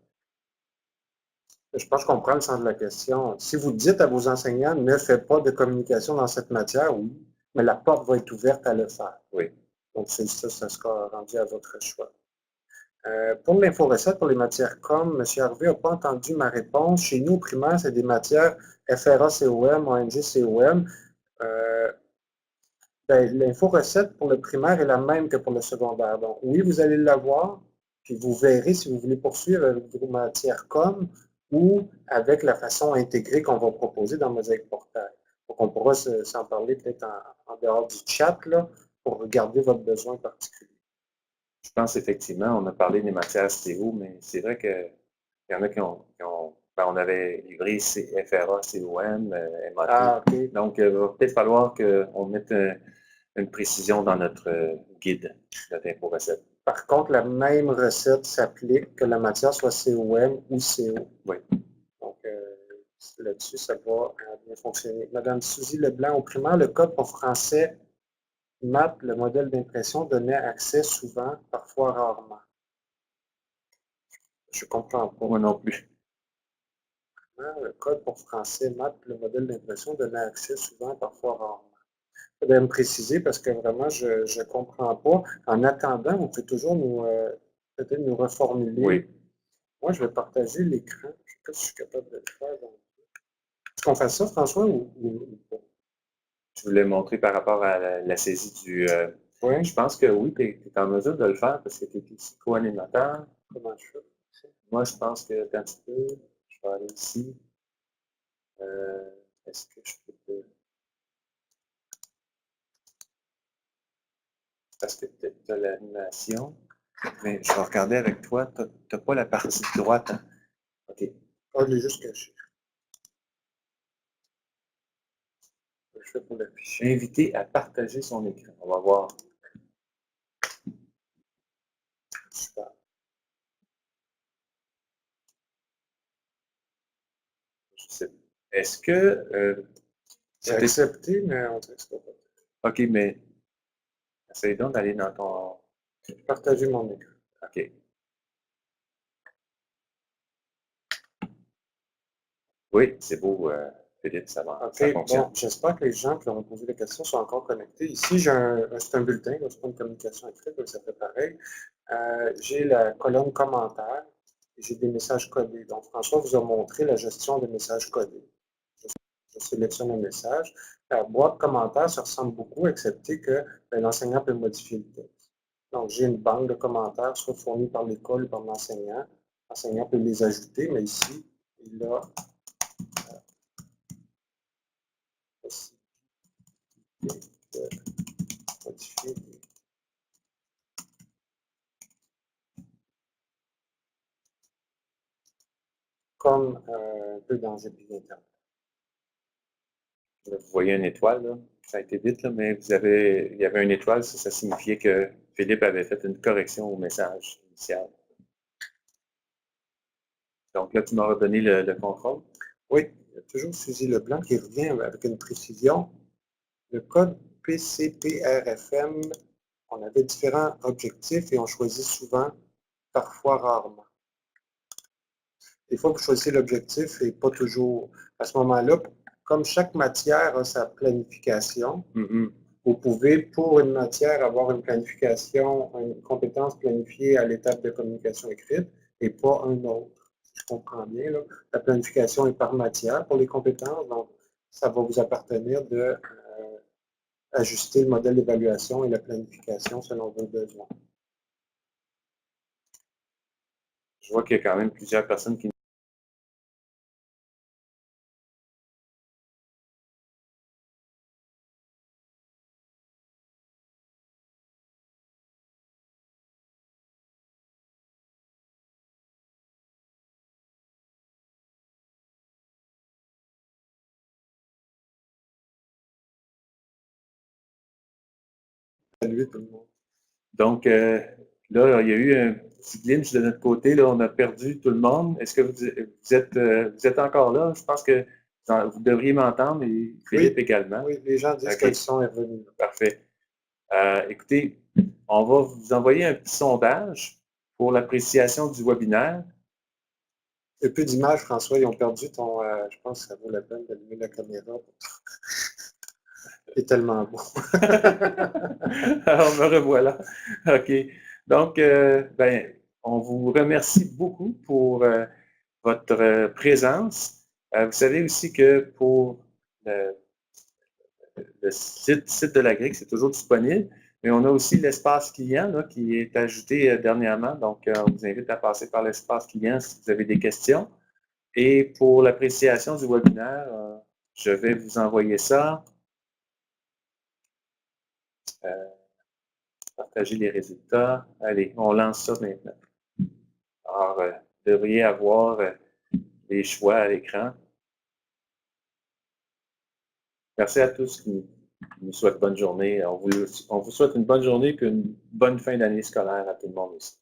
Speaker 2: Je pense que je comprends le sens de la question. Si vous dites à vos enseignants, ne faites pas de communication dans cette matière, oui, mais la porte va être ouverte à le faire.
Speaker 1: Oui.
Speaker 2: Donc, c'est ça, ça sera rendu à votre choix. Pour l'inforecette, pour les matières com, M. Harvey n'a pas entendu ma réponse. Chez nous, au primaire, c'est des matières FRA-COM, ONG-COM. L'inforecette pour le primaire est la même que pour le secondaire. Donc, oui, vous allez l'avoir, puis vous verrez si vous voulez poursuivre avec vos matières com ou avec la façon intégrée qu'on va proposer dans Mosaïque Portail. Donc, on pourra s'en parler peut-être en dehors du chat là, pour regarder votre besoin particulier.
Speaker 1: Je pense effectivement, on a parlé des matières CO, mais c'est vrai qu'il y en a qui ont ben, on avait livré FRA, COM, MAT.
Speaker 2: Ah, okay.
Speaker 1: Donc, il va peut-être falloir qu'on mette une précision dans notre guide, notre info-recette.
Speaker 2: Par contre, la même recette s'applique que la matière soit COM ou CO.
Speaker 1: Oui.
Speaker 2: Donc, là-dessus, ça va bien fonctionner. Madame Suzy Leblanc, au primaire, le code pour français maths, le modèle d'impression donnait accès souvent, parfois rarement. Je ne comprends pas.
Speaker 1: Moi non plus.
Speaker 2: Le code pour français maths, le modèle d'impression donnait accès souvent, parfois rarement. Il faudrait me préciser parce que vraiment, je ne comprends pas. En attendant, vous pouvez toujours peut-être nous reformuler.
Speaker 1: Oui.
Speaker 2: Moi, je vais partager l'écran. Je ne sais pas si je suis capable de le faire. Est-ce qu'on fait ça, François, ou pas?
Speaker 1: Je voulais montrer par rapport à la saisie du...
Speaker 2: Oui.
Speaker 1: Je pense que oui, tu es en mesure de le faire parce que tu es ici co-animateur.
Speaker 2: Comment je fais?
Speaker 1: Moi, je pense que quand tu peux, je vais aller ici. Est-ce que je peux te... Parce que tu as l'animation, mais je vais regarder avec toi. Tu n'as pas la partie droite. Hein? OK.
Speaker 2: Ah, je l'ai juste caché. Je fais pour l'afficher.
Speaker 1: Invité à partager son écran. On va voir.
Speaker 2: Super.
Speaker 1: Est-ce que...
Speaker 2: J'ai accepté, mais on dirait que c'est pas.
Speaker 1: OK, mais essaye donc d'aller dans ton...
Speaker 2: Partager mon écran.
Speaker 1: OK. Oui, c'est beau, Philippe, ça va.
Speaker 2: OK,
Speaker 1: Ça fonctionne.
Speaker 2: bon, j'espère que les gens qui ont posé des questions sont encore connectés. Ici, c'est un bulletin, c'est pas une communication écrite, donc ça fait pareil. J'ai la colonne commentaires et j'ai des messages codés. Donc, François vous a montré la gestion des messages codés. Je sélectionne un message. La boîte commentaires, ça ressemble beaucoup, excepté que l'enseignant peut modifier le texte. Donc, j'ai une banque de commentaires, soit fournie par l'école ou par l'enseignant. L'enseignant peut les ajouter, mais ici, il a possibilité de modifier les... comme un peu dans GPI Internet.
Speaker 1: Vous voyez une étoile, là. Ça a été vite, là, mais il y avait une étoile, ça signifiait que Philippe avait fait une correction au message initial. Donc là, tu m'as redonné le contrôle.
Speaker 2: Oui, il y a toujours Suzy Leblanc qui revient avec une précision. Le code PCPRFM, on avait différents objectifs et on choisit souvent, parfois rarement. Des fois, vous choisissez l'objectif et pas toujours. À ce moment-là, comme chaque matière a sa planification, vous pouvez, pour une matière, avoir une planification, une compétence planifiée à l'étape de communication écrite et pas un autre. Si je comprends bien, là. La planification est par matière pour les compétences, donc ça va vous appartenir de ajuster le modèle d'évaluation et la planification selon vos besoins.
Speaker 1: Je vois qu'il y a quand même plusieurs personnes qui...
Speaker 2: Salut tout le monde.
Speaker 1: Donc, là, il y a eu un petit glitch de notre côté. Là, on a perdu tout le monde. Est-ce que vous êtes encore là? Je pense que vous devriez m'entendre et Philippe également.
Speaker 2: Oui, les gens disent que le son est revenu.
Speaker 1: Parfait. Écoutez, on va vous envoyer un petit sondage pour l'appréciation du webinaire.
Speaker 2: Il n'y a plus d'images, François. Ils ont perdu ton... je pense que ça vaut la peine d'allumer la caméra. C'est tellement beau.
Speaker 1: Alors, me revoilà. OK. Donc, on vous remercie beaucoup pour votre présence. Vous savez aussi que pour le site de l'Agric, c'est toujours disponible, mais on a aussi l'espace client là, qui est ajouté dernièrement. Donc, on vous invite à passer par l'espace client si vous avez des questions. Et pour l'appréciation du webinaire, je vais vous envoyer ça. Partager les résultats. Allez, on lance ça maintenant. Alors, vous devriez avoir les choix à l'écran. Merci à tous qui nous souhaitent bonne journée. On vous souhaite une bonne journée et une bonne fin d'année scolaire à tout le monde aussi.